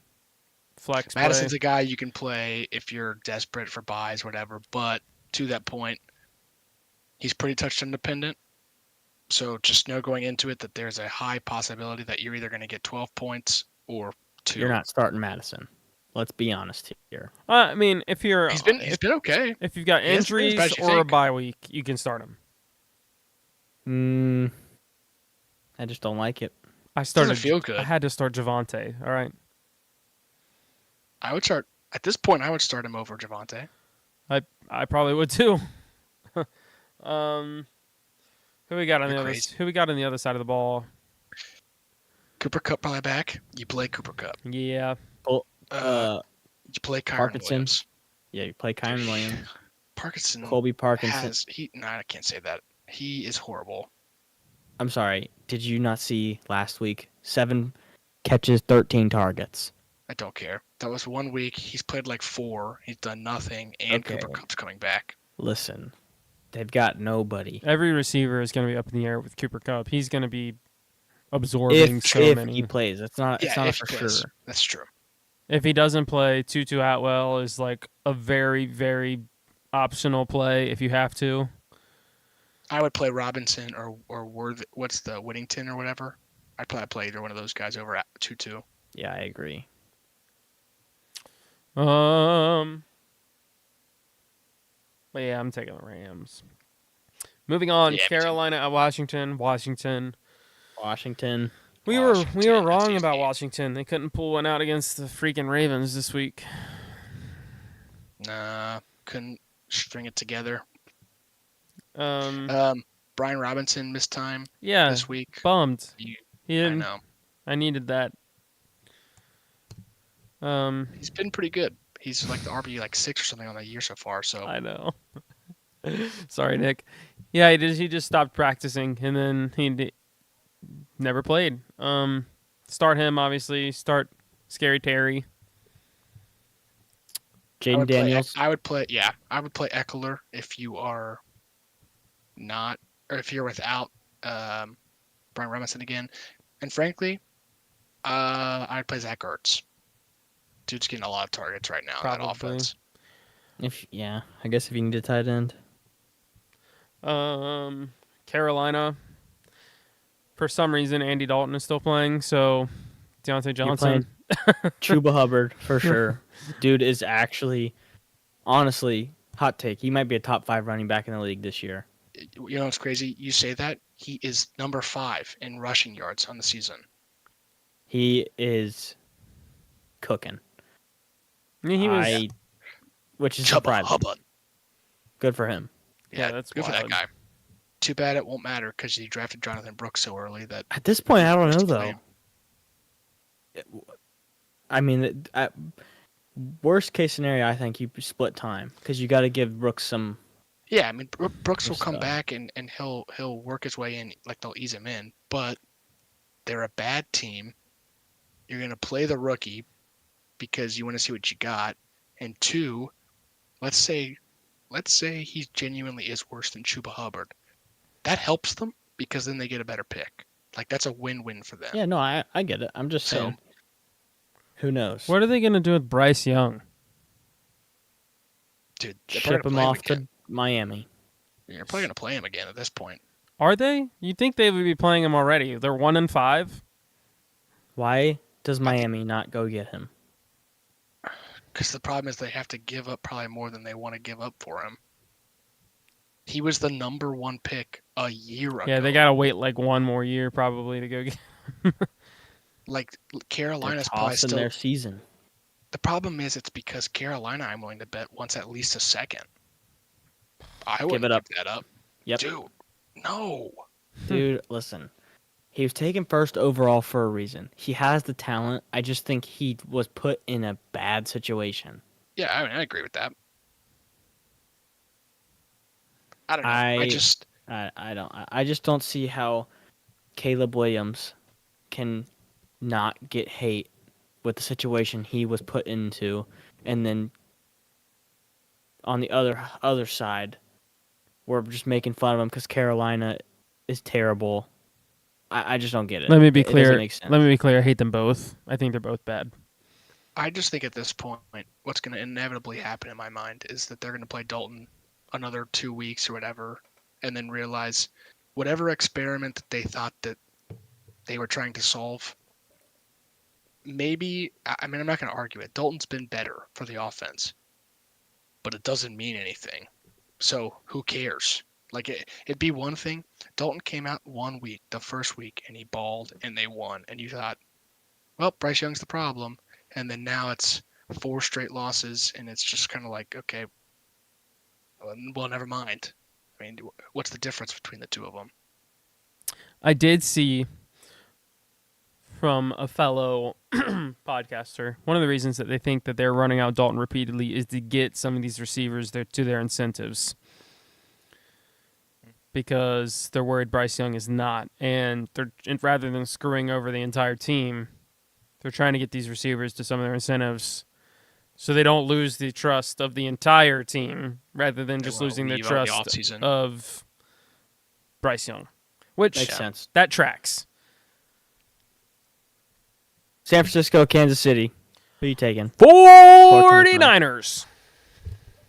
flex
Madison's
play.
a guy you can play if you're desperate for buys, whatever. But to that point, he's pretty touchdown dependent. So just know going into it that there's a high possibility that you're either going to get 12 points or 2.
You're not starting Madison. Let's be honest here.
I mean, if you're
He's been okay.
if you've got
He hasn't been as
injuries
bad as you
or a
think.
bye week, you can start him.
I just don't like it.
I started.
Doesn't feel good.
I had to start Javante. All right.
I would start at this point. I would start him over Javante.
I probably would too. Who we got on
You're
the other?
crazy.
Who we got on the other side of the ball?
Cooper Cup probably back. You play Cooper Cup.
Yeah.
You play Kyron
Parkinson.
Williams.
Yeah, you play Kyron Williams,
Parkinson
Colby Parkinson.
has no, I can't say that. He is horrible.
I'm sorry. Did you not see last week? 7 catches, 13 targets.
I don't care. That was 1 week. He's played like 4. He's done nothing, and
Okay.
Cooper Cup's coming back.
Listen, they've got nobody.
Every receiver is going to be up in the air with Cooper Cup. He's going to be absorbing
If
so many.
he plays, it's not
Yeah,
a
if
for
he plays.
sure.
That's true.
If he doesn't play, Tutu Atwell is like a very, very optional play if you have to.
I would play Robinson or what's the Whittington or whatever. I'd probably play either one of those guys over at 2-2.
Yeah, I agree.
But yeah, I'm taking the Rams. Moving on,
Yeah, me too.
Carolina at Washington.
Washington.
We were
Washington,
wrong
that's
about
easy.
Washington. They couldn't pull one out against the freaking Ravens this week.
Nah, couldn't string it together.
Um,
Brian Robinson missed time
yeah,
this week.
bummed.
He
He
I
didn't.
know.
I needed that.
He's been pretty good. He's like the RB like 6 or something on the year so far. So
I know. Sorry, Nick. Yeah, he just stopped practicing and then never played. Start him obviously. Start Scary Terry.
Jaden Daniels.
I would play Eckler if you are not, or if you're without Brian Robinson again. And frankly, I'd play Zach Ertz. Dude's getting a lot of targets right now in that
Probably.
offense.
I guess if you need a tight end.
Carolina. For some reason, Andy Dalton is still playing, so Deontay Johnson.
Chuba Hubbard for sure. Dude is actually, honestly, hot take. He might be a top 5 running back in the league this year.
You know what's crazy? You say that he is number 5 in rushing yards on the season.
He is cooking.
I mean, he was.
Which is
Chubba
surprising.
Hubbard.
Good for him.
Yeah, that's
good for that
wild.
guy. Too bad it won't matter because he drafted Jonathan Brooks so early that.
At this point, I don't know
play
though. I mean, worst case scenario, I think you split time because you got to give Brooks some.
Yeah, I mean Brooks will
Good
come
stuff.
back and he'll work his way in, like they'll ease him in, but they're a bad team. You're gonna play the rookie because you want to see what you got, and 2, let's say he genuinely is worse than Chuba Hubbard. That helps them because then they get a better pick. Like that's a win-win for them.
Yeah, no, I get it. I'm just
So-
saying. Who knows?
What are they going to do with Bryce Young?
Dude, they're
Ship
probably
him
gonna
off
play him again.
to Miami.
You're probably gonna play him again at this point.
Are they? You think they would be playing him already? They're 1-5.
Why does Miami not go get him?
Because the problem is they have to give up probably more than they want to give up for him. He was the number 1 pick a year ago.
Yeah, they got to wait like one more year probably to go get.
Like
They're
Carolina's probably
tossing
still.
their season.
The problem is it's because Carolina, I'm willing to bet, wants at least a second. I wouldn't
it up.
give that up.
Yep.
Dude, no.
Dude, listen. He was taken first overall for a reason. He has the talent. I just think he was put in a bad situation.
Yeah, I mean, I agree with that. I don't know.
I just don't see how Caleb Williams can not get hate with the situation he was put into, and then on the other side, we're just making fun of him because Carolina is terrible. I just don't get it.
Let me be
It doesn't
clear.
make sense.
Let me be clear. I hate them both. I think they're both bad.
I just think at this point, what's going to inevitably happen in my mind is that they're going to play Dalton another 2 weeks or whatever, and then realize whatever experiment that they thought that they were trying to solve, maybe, I mean, I'm not going to argue it. Dalton's been better for the offense, but it doesn't mean anything. So who cares? Like, it'd be one thing. Dalton came out 1 week, the first week, and he balled, and they won. And you thought, well, Bryce Young's the problem. And then now it's 4 straight losses, and it's just kind of like, okay, well, never mind. I mean, what's the difference between the two of them?
I did see from a fellow podcaster, one of the reasons that they think that they're running out Dalton repeatedly is to get some of these receivers to their incentives. Because they're worried Bryce Young is not. And they're rather than screwing over the entire team, they're trying to get these receivers to some of their incentives so they don't lose the trust of the entire team rather than just losing their trust of Bryce Young. Which
Makes sense.
That tracks.
San Francisco, Kansas City. Who are you taking?
49ers.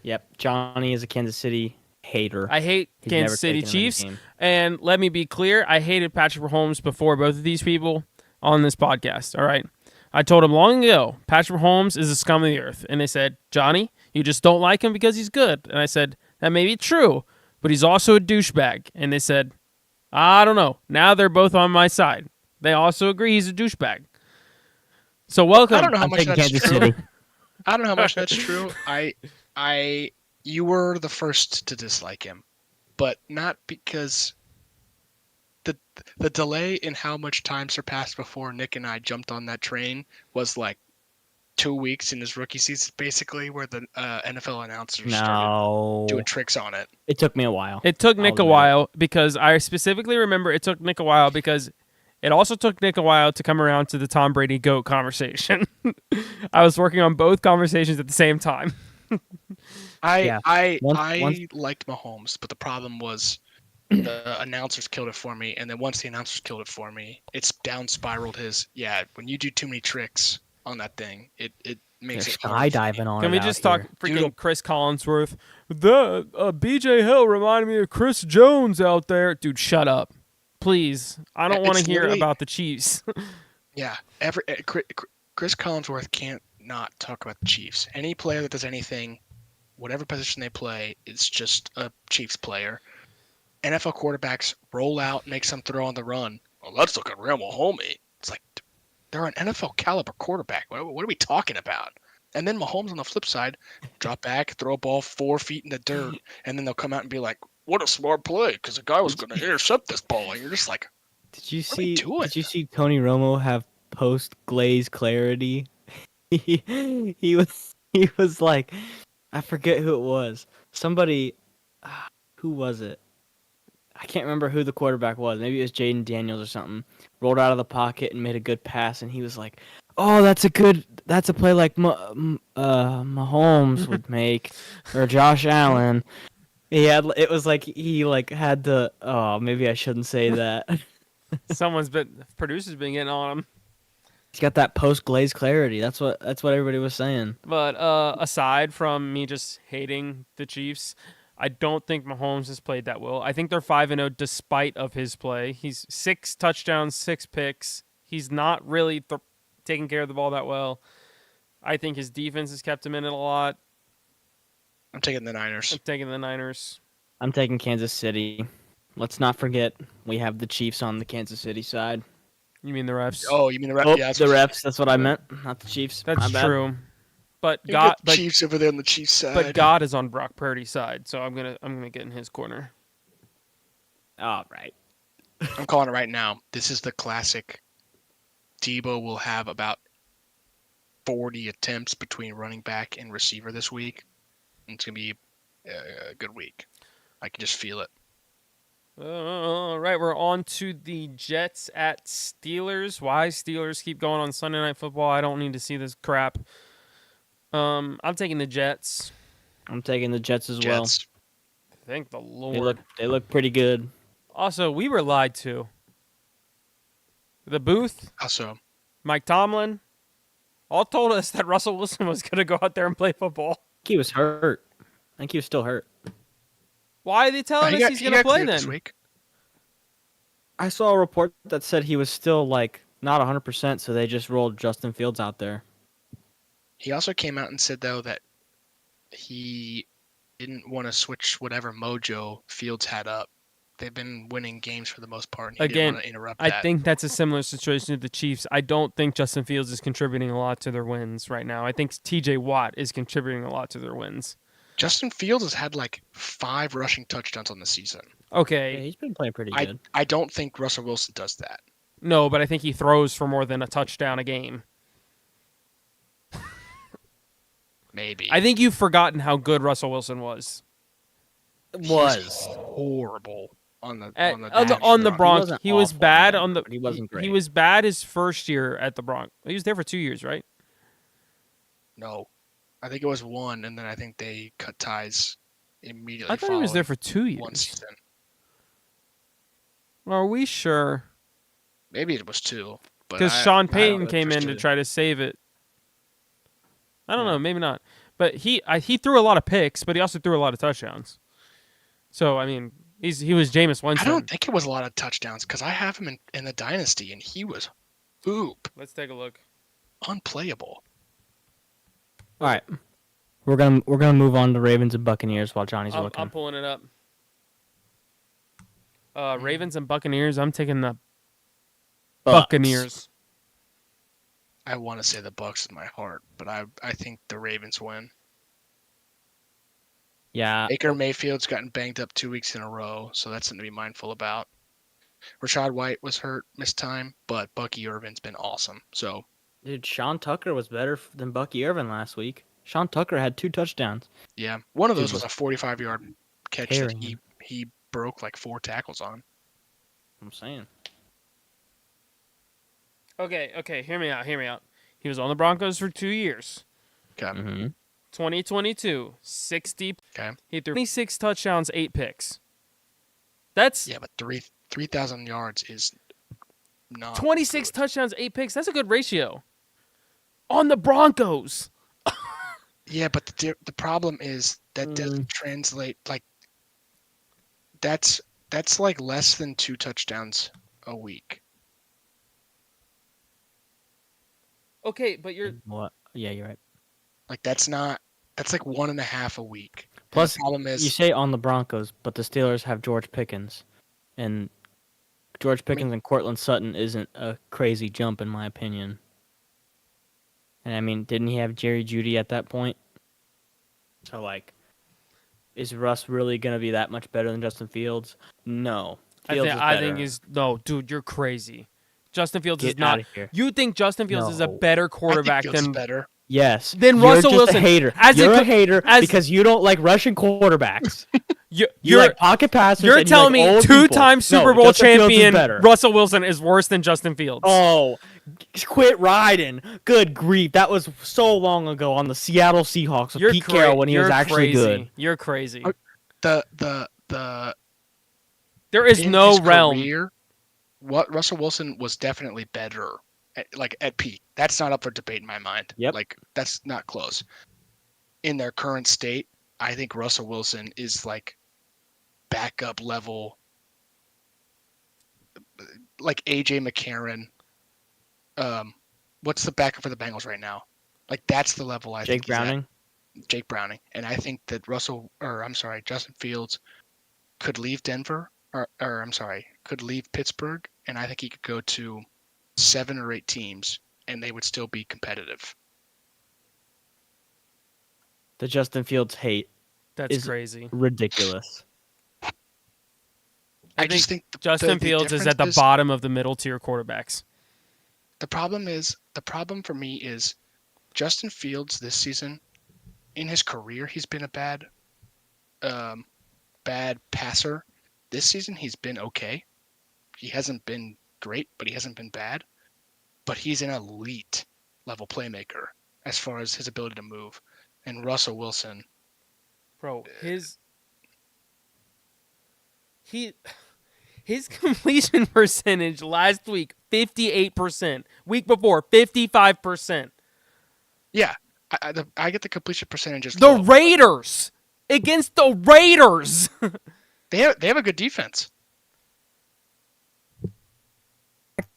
Yep. Johnny is a Kansas City hater.
I hate
He's never
Kansas City
taken him in a
Chiefs.
game.
And let me be clear, I hated Patrick Mahomes before both of these people on this podcast, all right? I told him long ago, Patrick Mahomes is the scum of the earth. And they said, Johnny, you just don't like him because he's good. And I said, that may be true, but he's also a douchebag. And they said, I don't know. Now they're both on my side. They also agree he's a douchebag. So welcome.
I don't know how
I'm
much
taking
that's
Kansas
true.
City.
I don't know how much that's true. You were the first to dislike him, but not because the delay in how much time surpassed before Nick and I jumped on that train was like 2 weeks in his rookie season, basically, where the NFL announcers started doing tricks on it.
It took me a while.
It took Nick a while because I specifically remember it took Nick a while because it also took Nick a while to come around to the Tom Brady GOAT conversation. I was working on both conversations at the same time.
I liked Mahomes, but the problem was the announcers killed it for me, and then once the announcers killed it for me, it's down spiraled his. Yeah, when you do too many tricks on that thing, it makes it hard for me.
skydiving on
Can
it
we just
out
talk
here.
freaking Chris Collinsworth? The BJ Hill reminded me of Chris Jones out there. Dude, shut up. Please. I don't want to hear about the Chiefs.
Yeah, Chris Collinsworth can't not talk about the Chiefs. Any player that does anything, whatever position they play, it's just a Chiefs player. NFL quarterbacks roll out, make some throw on the run. Well, let's look at Rambo Homie. It's like they're an NFL caliber quarterback. What are we talking about? And then Mahomes on the flip side, drop back, throw a ball 4 feet in the dirt, and then they'll come out and be like, "What a smart play!" Because the guy was going to intercept this ball. And you're just like,
Did you
what are we doing?
Did you see Tony Romo have post glaze clarity? he was like, I forget who it was. Somebody, who was it? I can't remember who the quarterback was. Maybe it was Jaden Daniels or something. Rolled out of the pocket and made a good pass, and he was like, "Oh, that's a play like Mahomes would make, or Josh Allen." It was like he had the. Oh, maybe I shouldn't say that.
Producer's been getting on him.
He's got that post glaze clarity. That's what everybody was saying.
But aside from me just hating the Chiefs, I don't think Mahomes has played that well. I think they're 5-0 despite of his play. He's 6 touchdowns, 6 picks. He's not really taking care of the ball that well. I think his defense has kept him in it a lot.
I'm taking the Niners.
I'm taking Kansas City. Let's not forget we have the Chiefs on the Kansas City side.
You mean the refs?
Oh, you mean the refs?
Oh,
yeah,
the refs. That's what I meant, not the Chiefs.
That's true. But
you
God,
got Chiefs over there on the Chiefs side.
But God is on Brock Purdy's side, so I'm gonna get in his corner.
All right.
I'm calling it right now. This is the classic. Debo will have about 40 attempts between running back and receiver this week. It's gonna be a good week. I can just feel it.
All right, we're on to the Jets at Steelers. Why Steelers keep going on Sunday Night Football? I don't need to see this crap. I'm taking the Jets.
I'm taking the Jets as well.
Thank the Lord.
They look pretty good.
Also, we were lied to. The booth,
Also,
Mike Tomlin, all told us that Russell Wilson was going to go out there and play football.
He was hurt. I think he was still hurt.
Why are they telling us he's going to play then?
This week.
I saw a report that said he was still not 100%, so they just rolled Justin Fields out there.
He also came out and said, though, that he didn't want to switch whatever mojo Fields had up. They've been winning games for the most part, and he didn't want to interrupt that.
I think that's a similar situation to the Chiefs. I don't think Justin Fields is contributing a lot to their wins right now. I think T.J. Watt is contributing a lot to their wins.
Justin Fields has had 5 rushing touchdowns on the season.
Okay.
Yeah, he's been playing pretty good.
I don't think Russell Wilson does that.
No, but I think he throws for more than a touchdown a game.
Maybe.
I think you've forgotten how good Russell Wilson was.
Was horrible on the
Bronx. He was bad on the.
He wasn't great.
He was bad his first year at the Bronx. He was there for 2 years, right?
No, I think it was 1, and then I think they cut ties immediately.
I thought he was there for 2 years.
1 season.
Are we sure?
Maybe it was 2.
Because Sean Payton came in to try to save it. I don't know, maybe not. But he threw a lot of picks, but he also threw a lot of touchdowns. So I mean, he was Jameis Winston.
I don't think it was a lot of touchdowns because I have him in the dynasty, and he was
Let's take a look.
unplayable.
All right, we're gonna move on to Ravens and Buccaneers while Johnny's looking.
I'm pulling it up. Ravens and Buccaneers. I'm taking the
Bucks.
Buccaneers.
I want to say the Bucks in my heart, but I think the Ravens win.
Yeah,
Baker Mayfield's gotten banged up 2 weeks in a row, so that's something to be mindful about. Rashad White was hurt, missed time, but Bucky Irvin's been awesome. So,
dude, Sean Tucker was better than Bucky Irvin last week. Sean Tucker had 2 touchdowns.
yeah, one of
Dude
those was a 45-yard catch
tearing
that he broke like 4 tackles on.
I'm saying.
Okay. Hear me out. He was on the Broncos for 2 years.
Okay.
Mm-hmm.
2022, 60.
Okay.
He threw 26 touchdowns, 8 picks. That's
Yeah, but 3,000 yards is not
26
good.
touchdowns, 8 picks. That's a good ratio. On the Broncos.
Yeah, but the problem is that doesn't translate. Like that's like less than 2 touchdowns a week.
Okay, but you're
What? Yeah, you're right.
Like that's like 1.5 a week.
Plus,
the problem is
you say on the Broncos, but the Steelers have George Pickens, and George Pickens and Cortland Sutton isn't a crazy jump in my opinion. And I mean, didn't he have Jerry Jeudy at that point? So like, is Russ really gonna be that much better than Justin Fields? No. Fields
I think he's no, dude. You're crazy. Justin Fields
Get
is not.
outta here.
You think Justin Fields is a
No.
better
I think
quarterback
Fields is
than
better.
Yes.
Then
You're
Russell
just
Wilson.
a hater.
As
You're
a
a hater
as-
because you don't like Russian quarterbacks. You
you're
like pocket passers.
you're
and you
telling
like
me
old
two-time
people.
Super
No,
Bowl
Justin Fields is
champion
better.
Russell Wilson is worse than Justin Fields.
Oh, quit riding. Good grief. That was so long ago on the Seattle Seahawks with Pete Carroll when he was actually good.
You're crazy.
The
There is
in
no
his
realm.
career, what Russell Wilson was definitely better at peak. That's not up for debate in my mind.
Yep.
Like that's not close. In their current state, I think Russell Wilson is like backup level, like AJ McCarron. What's the backup for the Bengals right now? Like that's the level I think
Jake Browning.
Jake Browning, and I think that Justin Fields could leave Denver, could leave Pittsburgh, and I think he could go to 7 or 8 teams, and they would still be competitive.
The Justin Fields hate
That's
is
crazy.
ridiculous.
I just think
Justin Fields is at the bottom of the middle tier quarterbacks.
The problem for me is Justin Fields this season, in his career, he's been a bad passer. This season, he's been okay. He hasn't been great, but he hasn't been bad. But he's an elite level playmaker as far as his ability to move. And Russell Wilson,
Bro, his completion percentage last week 58%. Week before 55%.
yeah, I get the completion percentages.
The
low.
Raiders against the Raiders.
They have a good defense.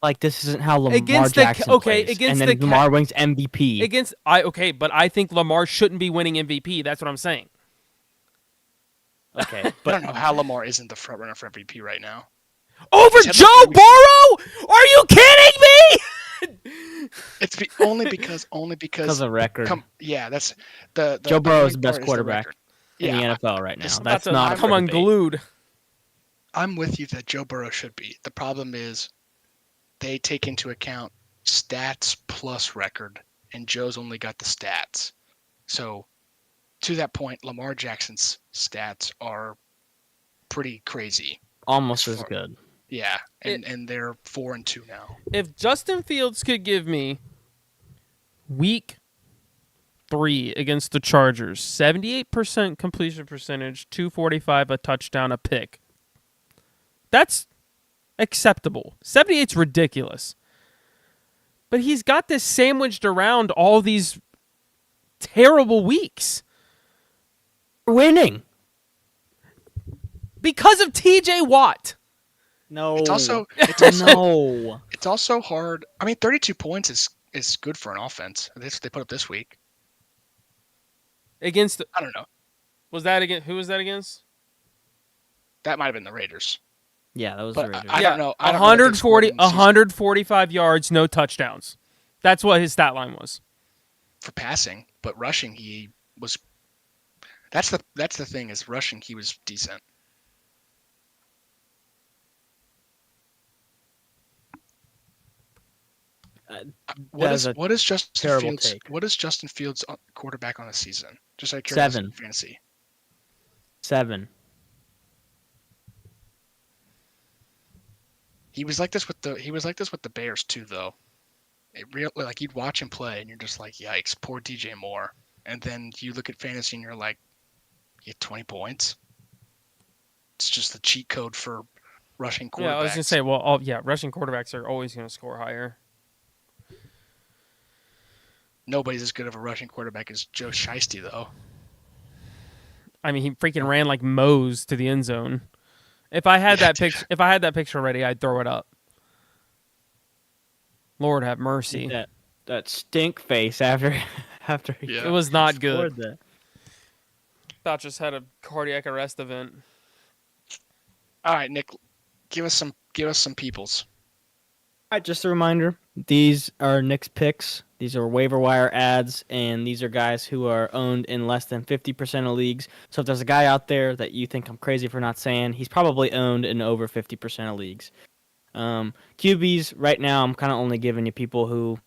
Like this isn't how Lamar
Against
Jackson plays.
against
and then
the
Lamar wins MVP.
But I think Lamar shouldn't be winning MVP. That's what I'm saying.
Okay,
I
but
don't know how Lamar isn't the front runner for MVP right now.
Over
He's had
Joe
like 3 weeks-
Burrow? Are you kidding me?
It's only because
because of record.
that's the
Joe Burrow is
annoying
the best
part
quarterback
record.
in
Yeah,
the NFL right now.
it's
That's
about to
not
come
a debate.
unglued.
I'm with you that Joe Burrow should be. The problem is they take into account stats plus record, and Joe's only got the stats. So to that point, Lamar Jackson's stats are pretty crazy.
Almost
as
as
far-
good.
Yeah, and they're 4-2 now.
If Justin Fields could give me week 3 against the Chargers, 78% completion percentage, 245, a touchdown, a pick. That's acceptable. 78's ridiculous. But he's got this sandwiched around all these terrible weeks
Winning.
because of TJ Watt.
No.
It's also
no.
it's also hard. I mean, 32 points is good for an offense. That's what they put up this week.
Against
I don't know.
was that against who was that against?
That might have been the Raiders.
Yeah, that was
But
the Raiders.
I don't know. I don't know what they
140,
scored in the season
145 yards, no touchdowns. That's what his stat line was.
for passing, but rushing he was. That's the thing is rushing he was decent. What is Justin
terrible
Fields?
take.
What is Justin Fields quarterback on the season? Just out of
7.
curiosity, fantasy.
7.
He was like this with the Bears too, though. Like you'd watch him play, and you're just like, yikes, poor DJ Moore. And then you look at fantasy, and you're like, you get 20 points. It's just the cheat code for rushing quarterbacks.
Yeah, I was gonna say, rushing quarterbacks are always gonna score higher.
Nobody's as good of a rushing quarterback as Joe Shiesty, though.
I mean, he freaking ran like Mose to the end zone. If I had that picture already, I'd throw it up. Lord have mercy.
That stink face after he
It was not
scored
good.
that.
About just had a cardiac arrest event.
All right, Nick, give us some peoples.
All right, just a reminder, these are Nick's picks. These are waiver wire ads, and these are guys who are owned in less than 50% of leagues. So if there's a guy out there that you think I'm crazy for not saying, he's probably owned in over 50% of leagues. QBs, right now, I'm kind of only giving you people who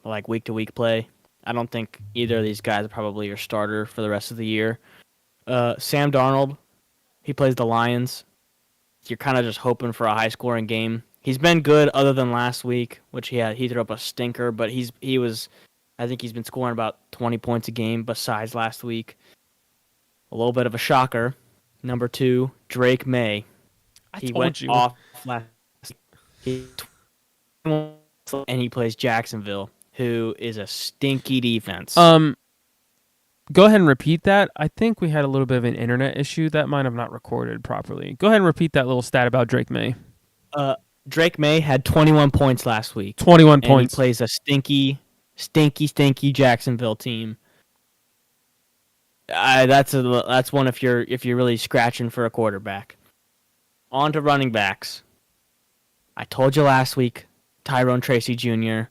like week-to-week play. I don't think either of these guys are probably your starter for the rest of the year. Sam Darnold, he plays the Lions. You're kind of just hoping for a high-scoring game. He's been good other than last week, which he threw up a stinker, but I think he's been scoring about 20 points a game besides last week. A little bit of a shocker. Number 2, Drake May. He went off last week. And he plays Jacksonville, who is a stinky defense.
Go ahead and repeat that. I think we had a little bit of an internet issue that might have not recorded properly. Go ahead and repeat that little stat about Drake May.
Drake May had 21 points last week.
21 points.
He plays a stinky Jacksonville team. That's one if you're really scratching for a quarterback. On to running backs. I told you last week, Tyrone Tracy Jr.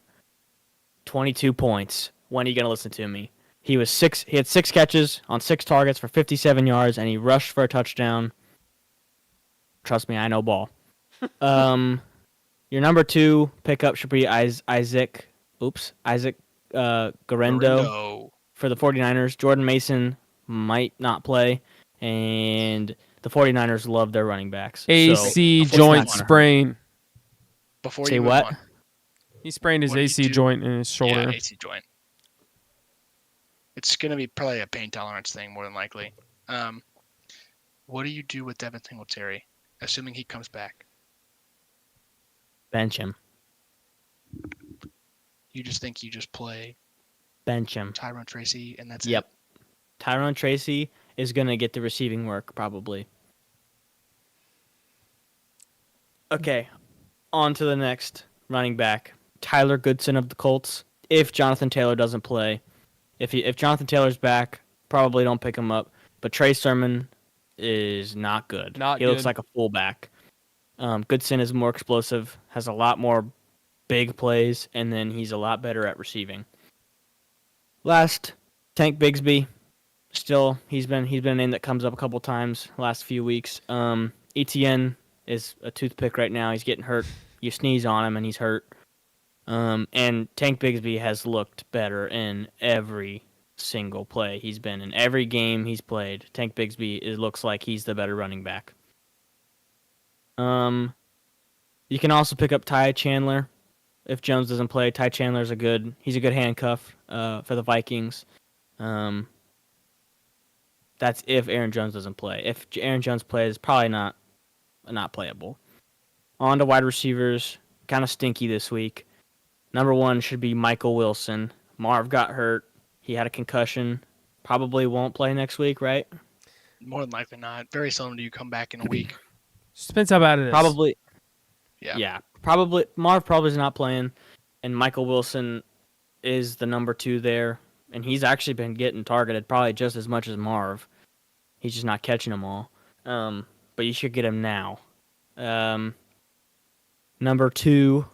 22 points. When are you gonna listen to me? He had 6 catches on 6 targets for 57 yards, and he rushed for a touchdown. Trust me, I know ball. Your number 2 pickup should be Isaac Garendo for the 49ers. Jordan Mason might not play, and the 49ers love their running backs.
AC joint sprain.
Before
Say
you move
what?
on,
He sprained his AC joint in his shoulder.
Yeah, AC joint. It's going to be probably a pain tolerance thing more than likely. What do you do with Devin Singletary, assuming he comes back?
Bench him.
You just think you just play
Bench him.
Tyrone Tracy and that's
Yep.
it?
Tyrone Tracy is going to get the receiving work, probably. Okay, on to the next running back. Tyler Goodson of the Colts. If Jonathan Taylor doesn't play. If Jonathan Taylor's back, probably don't pick him up. But Trey Sermon is not good. He looks like a fullback. Goodson is more explosive, has a lot more big plays, and then he's a lot better at receiving. Last, Tank Bigsby. Still, he's been a name that comes up a couple times last few weeks. ETN is a toothpick right now. He's getting hurt. You sneeze on him and he's hurt. And Tank Bigsby has looked better in every single play he's been in. Every game he's played, Tank Bigsby looks like he's the better running back. You can also pick up Ty Chandler if Jones doesn't play. Ty Chandler's he's a good handcuff for the Vikings. That's if Aaron Jones doesn't play. If Aaron Jones plays, probably not playable. On to wide receivers, kind of stinky this week. Number 1 should be Michael Wilson. Marv got hurt. He had a concussion. Probably won't play next week, right?
More than likely not. Very seldom do you come back in a week.
Just depends how bad it is.
Probably.
Yeah.
Yeah. Probably. Marv probably is not playing, and Michael Wilson is the number 2 there, and he's actually been getting targeted probably just as much as Marv. He's just not catching them all. But you should get him now. Number 2,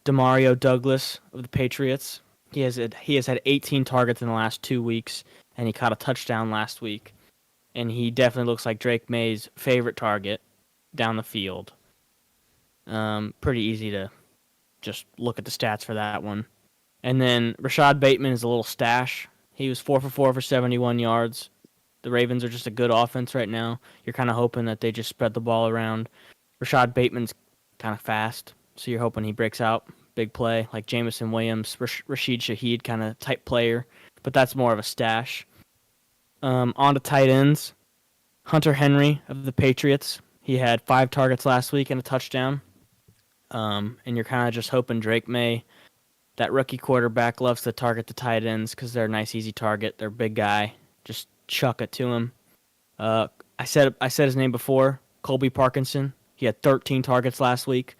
Demario Douglas of the Patriots. He has had 18 targets in the last 2 weeks, and he caught a touchdown last week. And he definitely looks like Drake May's favorite target down the field. Pretty easy to just look at the stats for that one. And then Rashad Bateman is a little stash. He was 4 for 4 for 71 yards. The Ravens are just a good offense right now. You're kind of hoping that they just spread the ball around. Rashad Bateman's kind of fast, so you're hoping he breaks out. Big play, like Jamison Williams, Rashid Shaheed kind of type player, but that's more of a stash. On to tight ends. Hunter Henry of the Patriots. He had 5 targets last week and a touchdown. And you're kind of just hoping Drake May, that rookie quarterback, loves to target the tight ends because they're a nice, easy target. They're a big guy. Just chuck it to him. I said his name before. Colby Parkinson. He had 13 targets last week,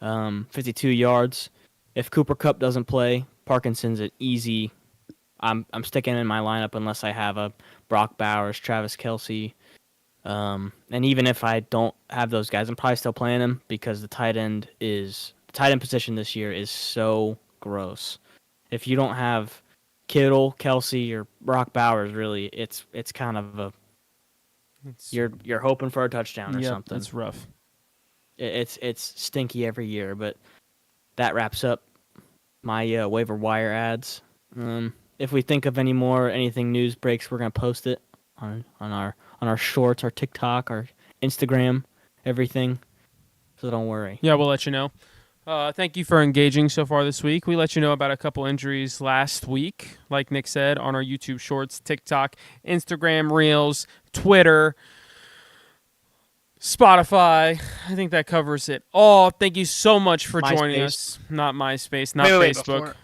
52 yards. If Cooper Kupp doesn't play, Parkinson's an easy. I'm sticking him in my lineup unless I have a Brock Bowers, Travis Kelce. And even if I don't have those guys, I'm probably still playing them because the tight end position this year is so gross. If you don't have Kittle, Kelce, or Brock Bowers, really, it's kind of a you're hoping for a touchdown or something.
That's rough.
It's stinky every year, but that wraps up my waiver wire ads. If we think of anything news breaks, we're gonna post it on our shorts, our TikTok, our Instagram, everything. So don't worry.
Yeah, we'll let you know. Thank you for engaging so far this week. We let you know about a couple injuries last week, like Nick said, on our YouTube Shorts, TikTok, Instagram Reels, Twitter, Spotify. I think that covers it all. Thank you so much for joining us. Not MySpace, not Facebook.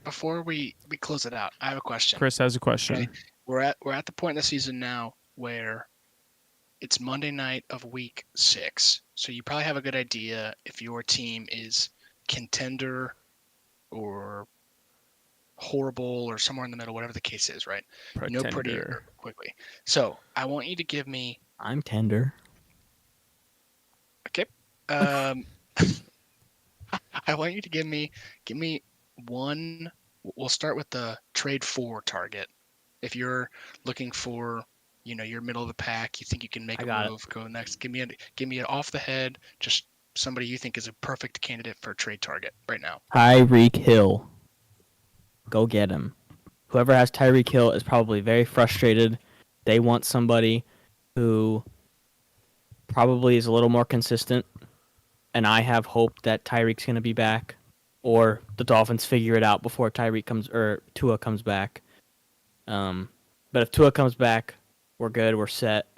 Before we close it out, I have a question.
Chris has a question.
Okay. We're at the point in the season now where it's Monday night of week 6. So you probably have a good idea if your team is contender or horrible or somewhere in the middle, whatever the case is, right?
Pretender.
You know pretty quickly. So I want you to give me.
I'm tender.
Okay. I want you to give me one. We'll start with the trade for target. If you're looking for, you're middle of the pack, you think you can make a move, go next. Give me an off the head, just somebody you think is a perfect candidate for a trade target right now.
Tyreek Hill. Go get him. Whoever has Tyreek Hill is probably very frustrated. They want somebody who probably is a little more consistent, and I have hope that Tyreek's going to be back, or the Dolphins figure it out before Tua comes back. But if Tua comes back, we're good. We're set.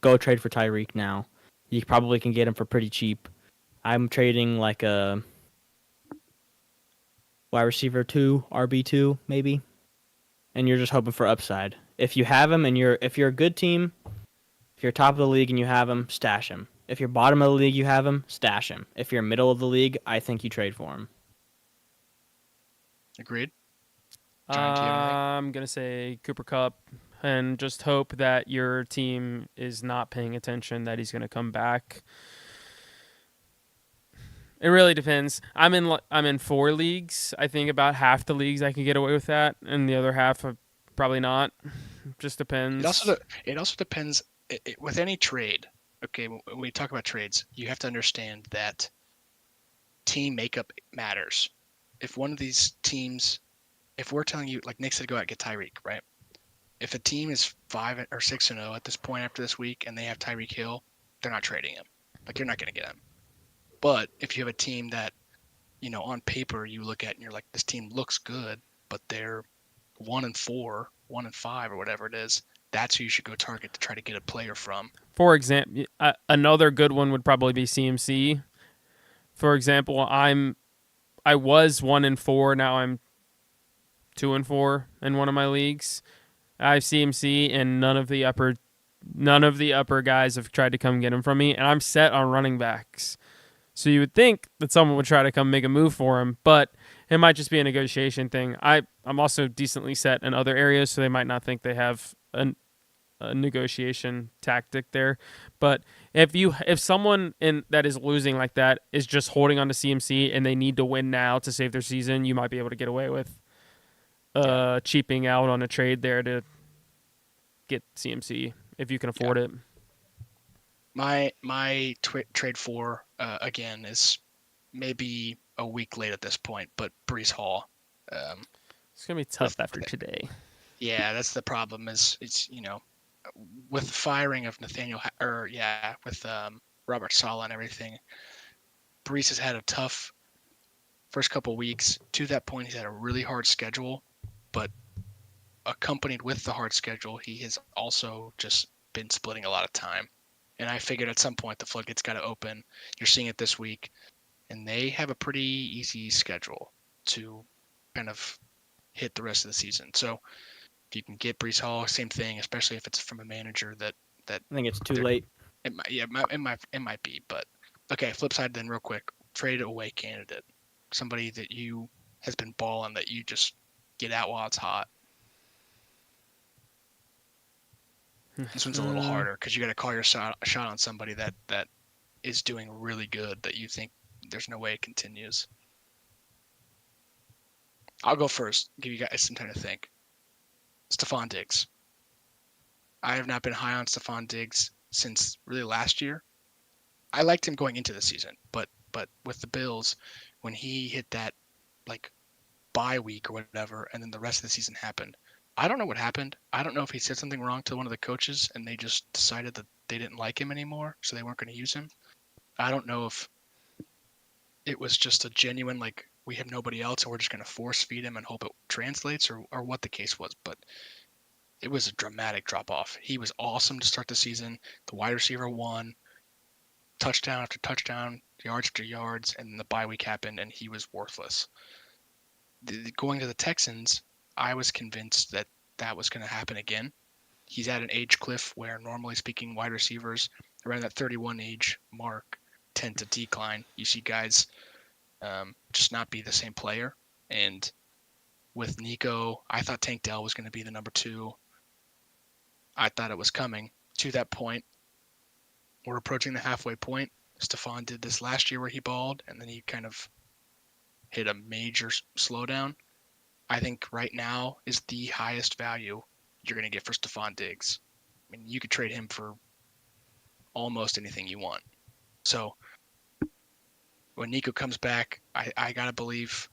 Go trade for Tyreek now. You probably can get him for pretty cheap. I'm trading like a wide receiver 2, RB2 maybe, and you're just hoping for upside. If you have him and if you're a good team, if you're top of the league and you have him, stash him. If you're bottom of the league, you have him, stash him. If you're middle of the league, I think you trade for him.
Agreed.
I'm going to say Cooper Kupp and just hope that your team is not paying attention, that he's going to come back. It really depends. I'm in 4 leagues. I think about half the leagues I can get away with that, and the other half probably not. Just depends.
It also depends with any trade. Okay, when we talk about trades, you have to understand that team makeup matters. If one of these teams, if we're telling you, like Nick said, go out and get Tyreek, right? If a team is 5 or 6-0 at this point after this week and they have Tyreek Hill, they're not trading him. Like, you're not going to get him. But if you have a team that, on paper you look at and you're like, this team looks good, but they're 1-4, 1-5, or whatever it is, that's who you should go target to try to get a player from.
For example, another good one would probably be CMC. For example, I was 1-4. Now I'm 2-4 in one of my leagues. I have CMC, and none of the upper guys have tried to come get him from me, and I'm set on running backs. So you would think that someone would try to come make a move for him, but it might just be a negotiation thing. I'm also decently set in other areas, so they might not think they have a negotiation tactic there. But if someone that is losing like that is just holding on to CMC and they need to win now to save their season, you might be able to get away with cheaping out on a trade there to get CMC if you can afford it.
My trade for again is maybe a week late at this point, but Brees Hall.
It's gonna be tough after today.
Yeah, that's the problem. Is it's with the firing of with Robert Saleh and everything, Brees has had a tough first couple weeks. To that point, he's had a really hard schedule, but accompanied with the hard schedule, he has also just been splitting a lot of time. And I figured at some point the floodgates got to open. You're seeing it this week, and they have a pretty easy schedule to kind of hit the rest of the season. So if you can get Brees Hall, same thing, especially if it's from a manager that
I think it's too late.
It might be, but okay. Flip side then, real quick, trade away candidate, somebody that you has been balling that you just get out while it's hot. This one's a little harder because you got to call your shot on somebody that is doing really good that you think there's no way it continues. I'll go first. Give you guys some time to think. Stephon Diggs. I have not been high on Stephon Diggs since really last year. I liked him going into the season, but with the Bills, when he hit that like bye week or whatever, and then the rest of the season happened, I don't know what happened. I don't know if he said something wrong to one of the coaches and they just decided that they didn't like him anymore, so they weren't going to use him. I don't know if it was just a genuine, like, we have nobody else and we're just going to force feed him and hope it translates, or what the case was, but it was a dramatic drop off. He was awesome to start the season. The wide receiver won, touchdown after touchdown, yards after yards, and then the bye week happened and he was worthless. Going to the Texans, I was convinced that was going to happen again. He's at an age cliff where, normally speaking, wide receivers around that 31 age mark tend to decline. You see guys just not be the same player. And with Nico, I thought Tank Dell was going to be the number 2. I thought it was coming to that point. We're approaching the halfway point. Stephon did this last year where he balled, and then he kind of hit a major slowdown. I think right now is the highest value you're going to get for Stephon Diggs. I mean, you could trade him for almost anything you want. So when Nico comes back, I got to believe,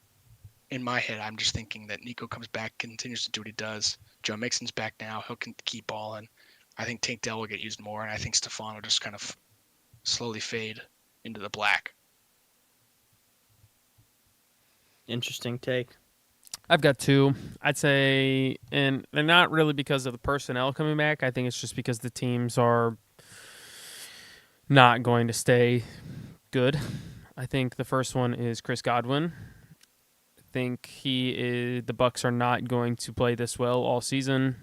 in my head, I'm just thinking that Nico comes back, continues to do what he does. Joe Mixon's back now. He'll keep balling. I think Tank Dell will get used more, and I think Stephon will just kind of slowly fade into the black.
Interesting take.
I've got 2. I'd say, and they're not really because of the personnel coming back. I think it's just because the teams are not going to stay good. I think the first one is Chris Godwin. I think the Bucs are not going to play this well all season.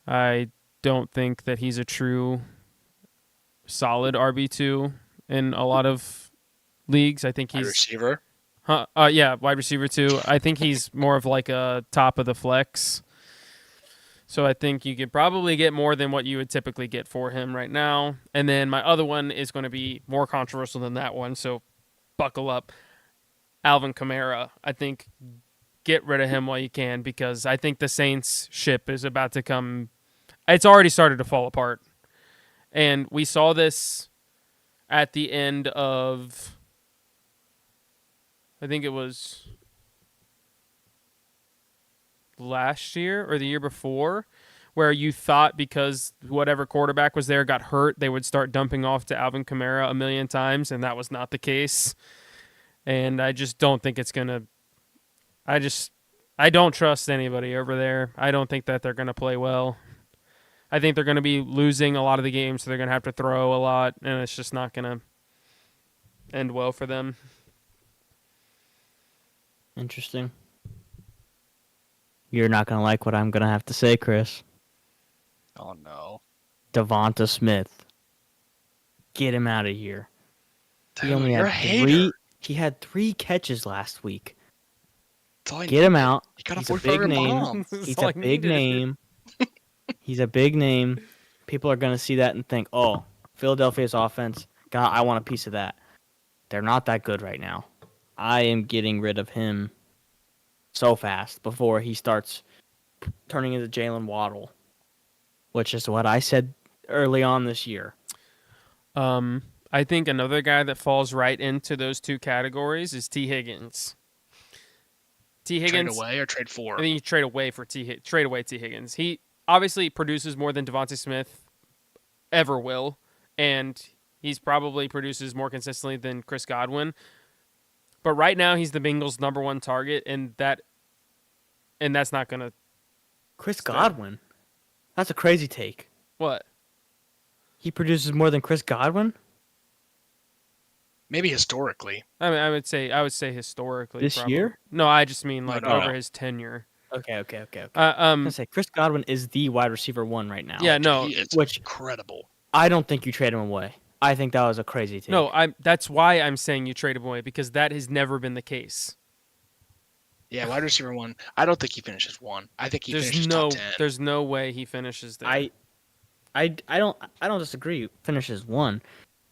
I don't think that he's a true solid RB2 in a lot of leagues. I think he's
wide receiver.
Wide receiver too. I think he's more of like a top of the flex. So I think you could probably get more than what you would typically get for him right now. And then my other one is going to be more controversial than that one, so buckle up. Alvin Kamara. I think get rid of him while you can, because I think the Saints ship is about to come. It's already started to fall apart. And we saw this at the end of, I think it was last year or the year before, where you thought because whatever quarterback was there got hurt, they would start dumping off to Alvin Kamara a million times, and that was not the case. And I just don't think it's going to – I don't trust anybody over there. I don't think that they're going to play well. I think they're going to be losing a lot of the games, so they're going to have to throw a lot, and it's just not going to end well for them.
Interesting. You're not gonna like what I'm gonna have to say, Chris.
Oh no,
Devonta Smith. Get him out of here. He
dude,
only
you're
had
a hater.
He had 3 catches last week.
That's all I
Get him
needed.
out.
He got a
He's a
45
big
yard
name.
bomb.
That's
He's
all
a
I
big
needed.
name. He's a big name. People are gonna see that and think, "Oh, Philadelphia's offense. God, I want a piece of that." They're not that good right now. I am getting rid of him so fast before he starts turning into Jalen Waddle, which is what I said early on this year.
I think another guy that falls right into those two categories is T. Higgins. T.
Trade
Higgins.
away or trade
I
for?
think you trade away T. Higgins. He obviously produces more than Devontae Smith ever will, and he's probably produces more consistently than Chris Godwin. But right now he's the Bengals' number 1 target, and that's not gonna
Chris
stay.
Godwin. That's a crazy take.
What?
He produces more than Chris Godwin
Maybe historically.
I mean, I would say historically.
this
probably.
year.
No, I just mean
No,
like
no,
over
no.
his tenure.
Okay. I was gonna say Chris Godwin is the wide receiver 1 right now.
Yeah, no,
He is
which-
incredible.
I don't think you trade him away. I think that was a crazy take.
no. That's why I'm saying you trade him away, because that has never been the case.
Yeah, wide receiver 1. I don't think he finishes 1. I think he finishes top 10.
There's no way he finishes there.
I don't disagree. Finishes 1.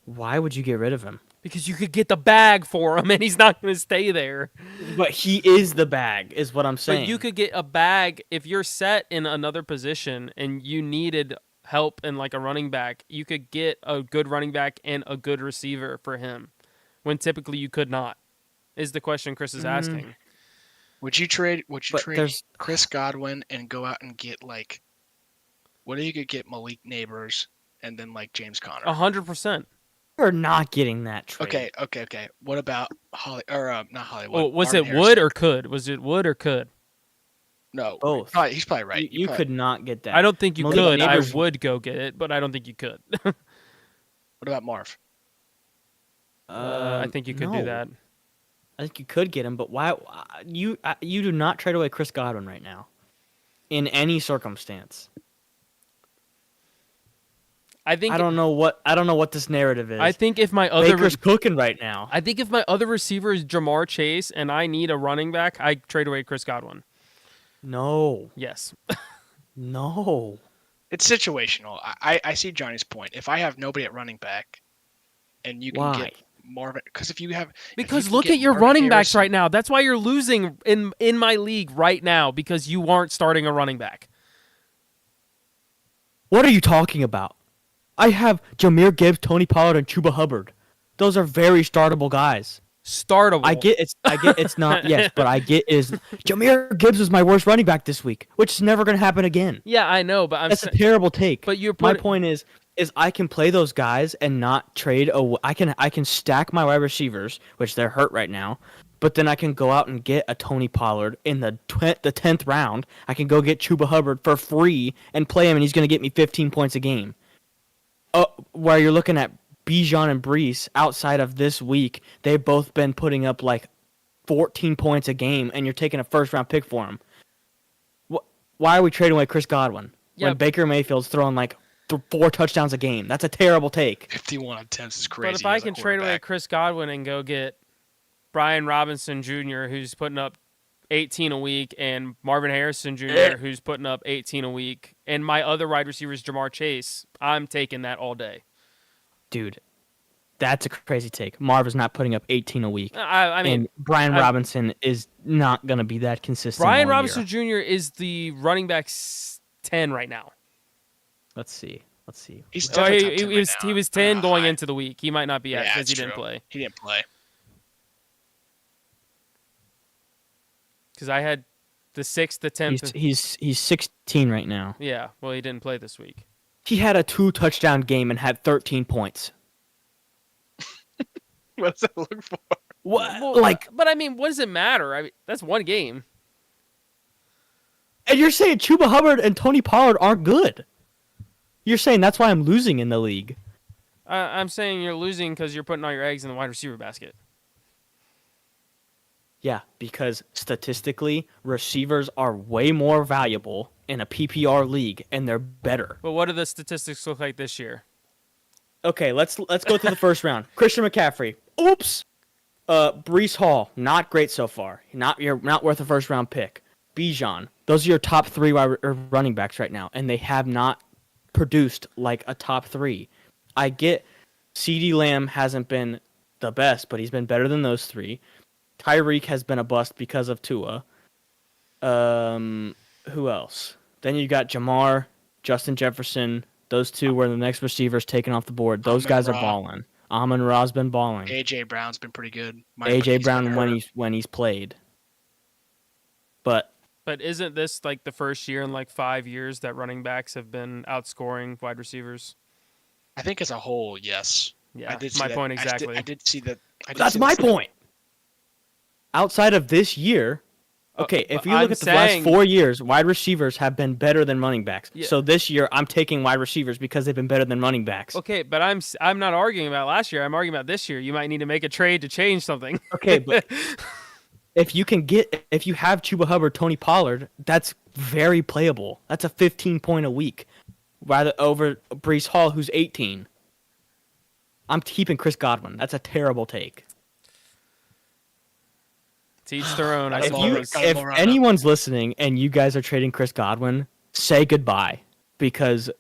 Why would you get rid of him?
Because you could get the bag for him, and he's not going to stay there.
But he is the bag, is what I'm saying.
But you could get a bag if you're set in another position and you needed help in like a running back. You could get a good running back and a good receiver for him, when typically you could not. Is the question Chris is asking?
Would you trade
But
Chris Godwin and go out and get like what if you could get Malik Neighbors and then like James Conner?
100%.
We're not getting that trade.
Okay. What about not Hollywood?
Well, was
Marvin
it would
Harrison.
or could? Was it would or could?
No?
Both.
He's probably right.
You could not get that.
I don't think you
Malik
could.
Neighbors-
I would go get it, but I don't think you could.
What about Marv?
I think you could do
no.
that.
I think you could get him, but why? You do not trade away Chris Godwin right now, in any circumstance.
I think
I don't know what this narrative is.
I think if my other
Baker's cooking right now.
I think if my other receiver is Jamar Chase and I need a running back, I trade away Chris Godwin.
No,
Yes.
no.
It's situational. I see Johnny's point. If I have nobody at running back, and you can
Why?
get Marvin, because if you have
Because
can
look
get
at your
Marvin
running backs
Harrison-
right now. That's why you're losing in my league right now, because you aren't starting a running back.
What are you talking about? I have Jahmyr Gibbs, Tony Pollard, and Chuba Hubbard. Those are very startable guys.
Startable.
I get it's not yes, but I get is Jahmyr Gibbs was my worst running back this week, which is never going to happen again.
Yeah, I know, but
That's a terrible take.
But you're
my point is I can play those guys and not trade. I can stack my wide receivers, which they're hurt right now, but then I can go out and get a Tony Pollard in the 10th round. I can go get Chuba Hubbard for free and play him, and he's going to get me 15 points a game. Where you're looking at Bijan and Brees outside of this week, they've both been putting up like 14 points a game, and you're taking a first-round pick for him. Why are we trading away Chris Godwin when Baker Mayfield's throwing like 4 touchdowns a game? That's a terrible take.
51 attempts is crazy.
But if I
as a
can trade away
quarterback.
Chris Godwin and go get Brian Robinson Jr., who's putting up 18 a week, and Marvin Harrison Jr., who's putting up 18 a week, and my other wide receiver is Jamar Chase, I'm taking that all day.
Dude, that's a crazy take. Marv is not putting up 18 a week.
I mean,
and Brian Robinson is not going to be that consistent.
Brian
all
Robinson
year.
Jr. is the running back 10 right now.
Let's see.
He's
Oh,
definitely top 10
he
right
was
now.
he was 10 going into the week. He might not be at
Yeah,
because he
it's
didn't
true.
play.
He didn't play.
Because I had the 6th, the 10th.
He's 16 right now.
Yeah, well, he didn't play this week.
He had a 2-touchdown game and had 13 points.
What does that look for?
What?
Well, but I mean, what does it matter? I mean, that's one game.
And you're saying Chuba Hubbard and Tony Pollard aren't good. You're saying that's why I'm losing in the league.
I'm saying you're losing because you're putting all your eggs in the wide receiver basket.
Yeah, because statistically, receivers are way more valuable in a PPR league, and they're better.
But what do the statistics look like this year?
Okay, let's go through the first round. Christian McCaffrey. Oops. Brees Hall, not great so far. You're not worth a first round pick. Bijan. Those are your top 3 running backs right now, and they have not produced like a top 3. I get CeeDee Lamb hasn't been the best, but he's been better than those 3. Tyreek has been a bust because of Tua. Who else? Then you got Jamar, Justin Jefferson. Those 2 were the next receivers taken off the board. Those guys are balling. Amon-Ra's been balling.
AJ Brown's been pretty good.
AJ Brown when he's played. But
isn't this like the first year in like 5 years that running backs have been outscoring wide receivers?
I think as a whole, yes.
Yeah,
I did see
my
that.
point exactly.
I did see that.
That's my point. Outside of this year, okay, if you look at the last 4 years, wide receivers have been better than running backs.
Yeah.
So this year, I'm taking wide receivers because they've been better than running backs.
Okay, but I'm not arguing about last year. I'm arguing about this year. You might need to make a trade to change something.
Okay, but if you have Chuba Hubbard, Tony Pollard, that's very playable. That's a 15-point a week, rather over Brees Hall, who's 18. I'm keeping Chris Godwin. That's a terrible take.
To each their own.
If anyone's listening and you guys are trading Chris Godwin, say goodbye because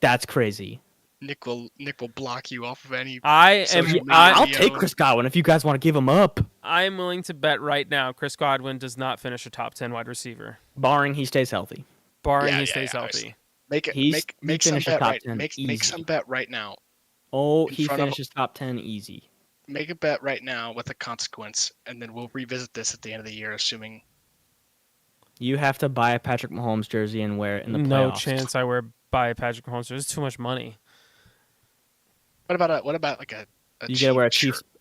that's crazy.
Nick will block you off of any.
I'll take Chris Godwin if you guys want to give him up.
I am willing to bet right now Chris Godwin does not finish a top 10 wide receiver,
barring he stays healthy.
He stays healthy.
Make some bet right. Make some bet right now.
Oh, he finishes top 10 easy.
Make a bet right now with a consequence, and then we'll revisit this at the end of the year, assuming.
You have to buy a Patrick Mahomes jersey and wear it in the playoffs.
No chance I buy a Patrick Mahomes jersey. It's too much money.
What about like a
you gotta wear a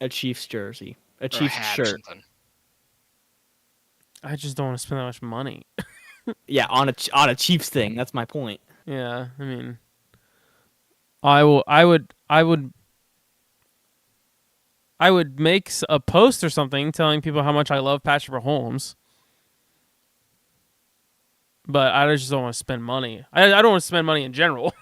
Chiefs jersey, a Chiefs shirt.
I just don't want to spend that much money.
Yeah, on a Chiefs thing. That's my point.
Yeah, I mean, I would make a post or something telling people how much I love Patrick Mahomes, but I just don't want to spend money. I don't want to spend money in general.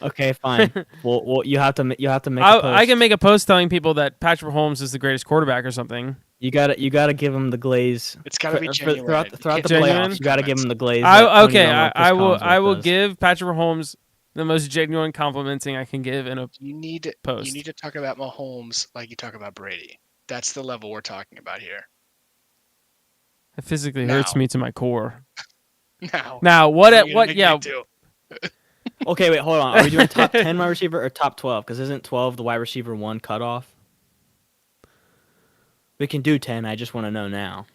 Okay, fine. well, you have to make a post.
I can make a post telling people that Patrick Mahomes is the greatest quarterback or something.
You gotta give him the glaze.
It's gotta be genuine.
Throughout the playoffs. You gotta give him the glaze.
I will give Patrick Mahomes the most genuine complimenting I can give in a post.
You need to talk about Mahomes like you talk about Brady. That's the level we're talking about here.
It physically hurts me to my core.
Now
what? Yeah.
Okay, wait, hold on. Are we doing top 10 wide receiver or top 12? Because isn't 12 the wide receiver 1 cutoff? We can do 10. I just want to know now.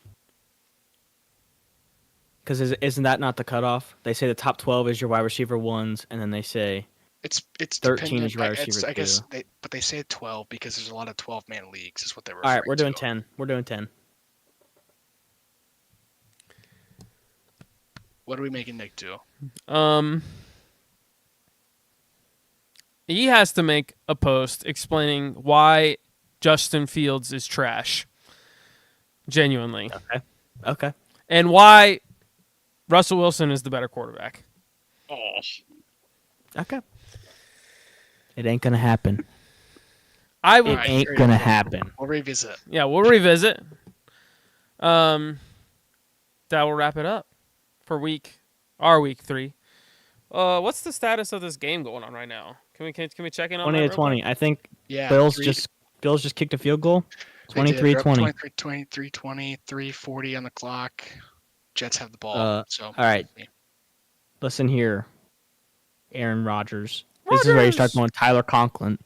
Because isn't that not the cutoff? They say the top 12 is your wide receiver 1s, and then they say
it's
13 is your wide receiver 2.
I guess they say 12 because there's a lot of 12-man leagues is what they were.
All right, we're doing 10. We're doing 10.
What are we making Nick do?
He has to make a post explaining why Justin Fields is trash. Genuinely.
Okay.
And why Russell Wilson is the better quarterback.
Oh.
Okay. It ain't gonna happen.
It
ain't gonna happen.
We'll revisit.
Yeah, we'll revisit. That will wrap it up for week 3. What's the status of this game going on right now? Can we check in on
20-20. I think
yeah,
Bills just kicked a field goal. 23-20.
23-20, 3:40 on the clock. Jets have the ball.
All right. Listen here, Aaron Rodgers. This is where you start going Tyler Conklin.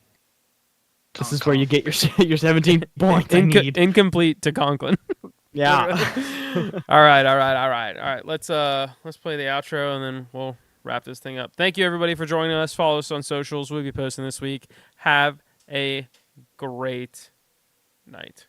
This is where you get your 17 points.
Incomplete to Conklin.
Yeah.
All right. Let's play the outro and then we'll wrap this thing up. Thank you everybody for joining us. Follow us on socials. We'll be posting this week. Have a great night.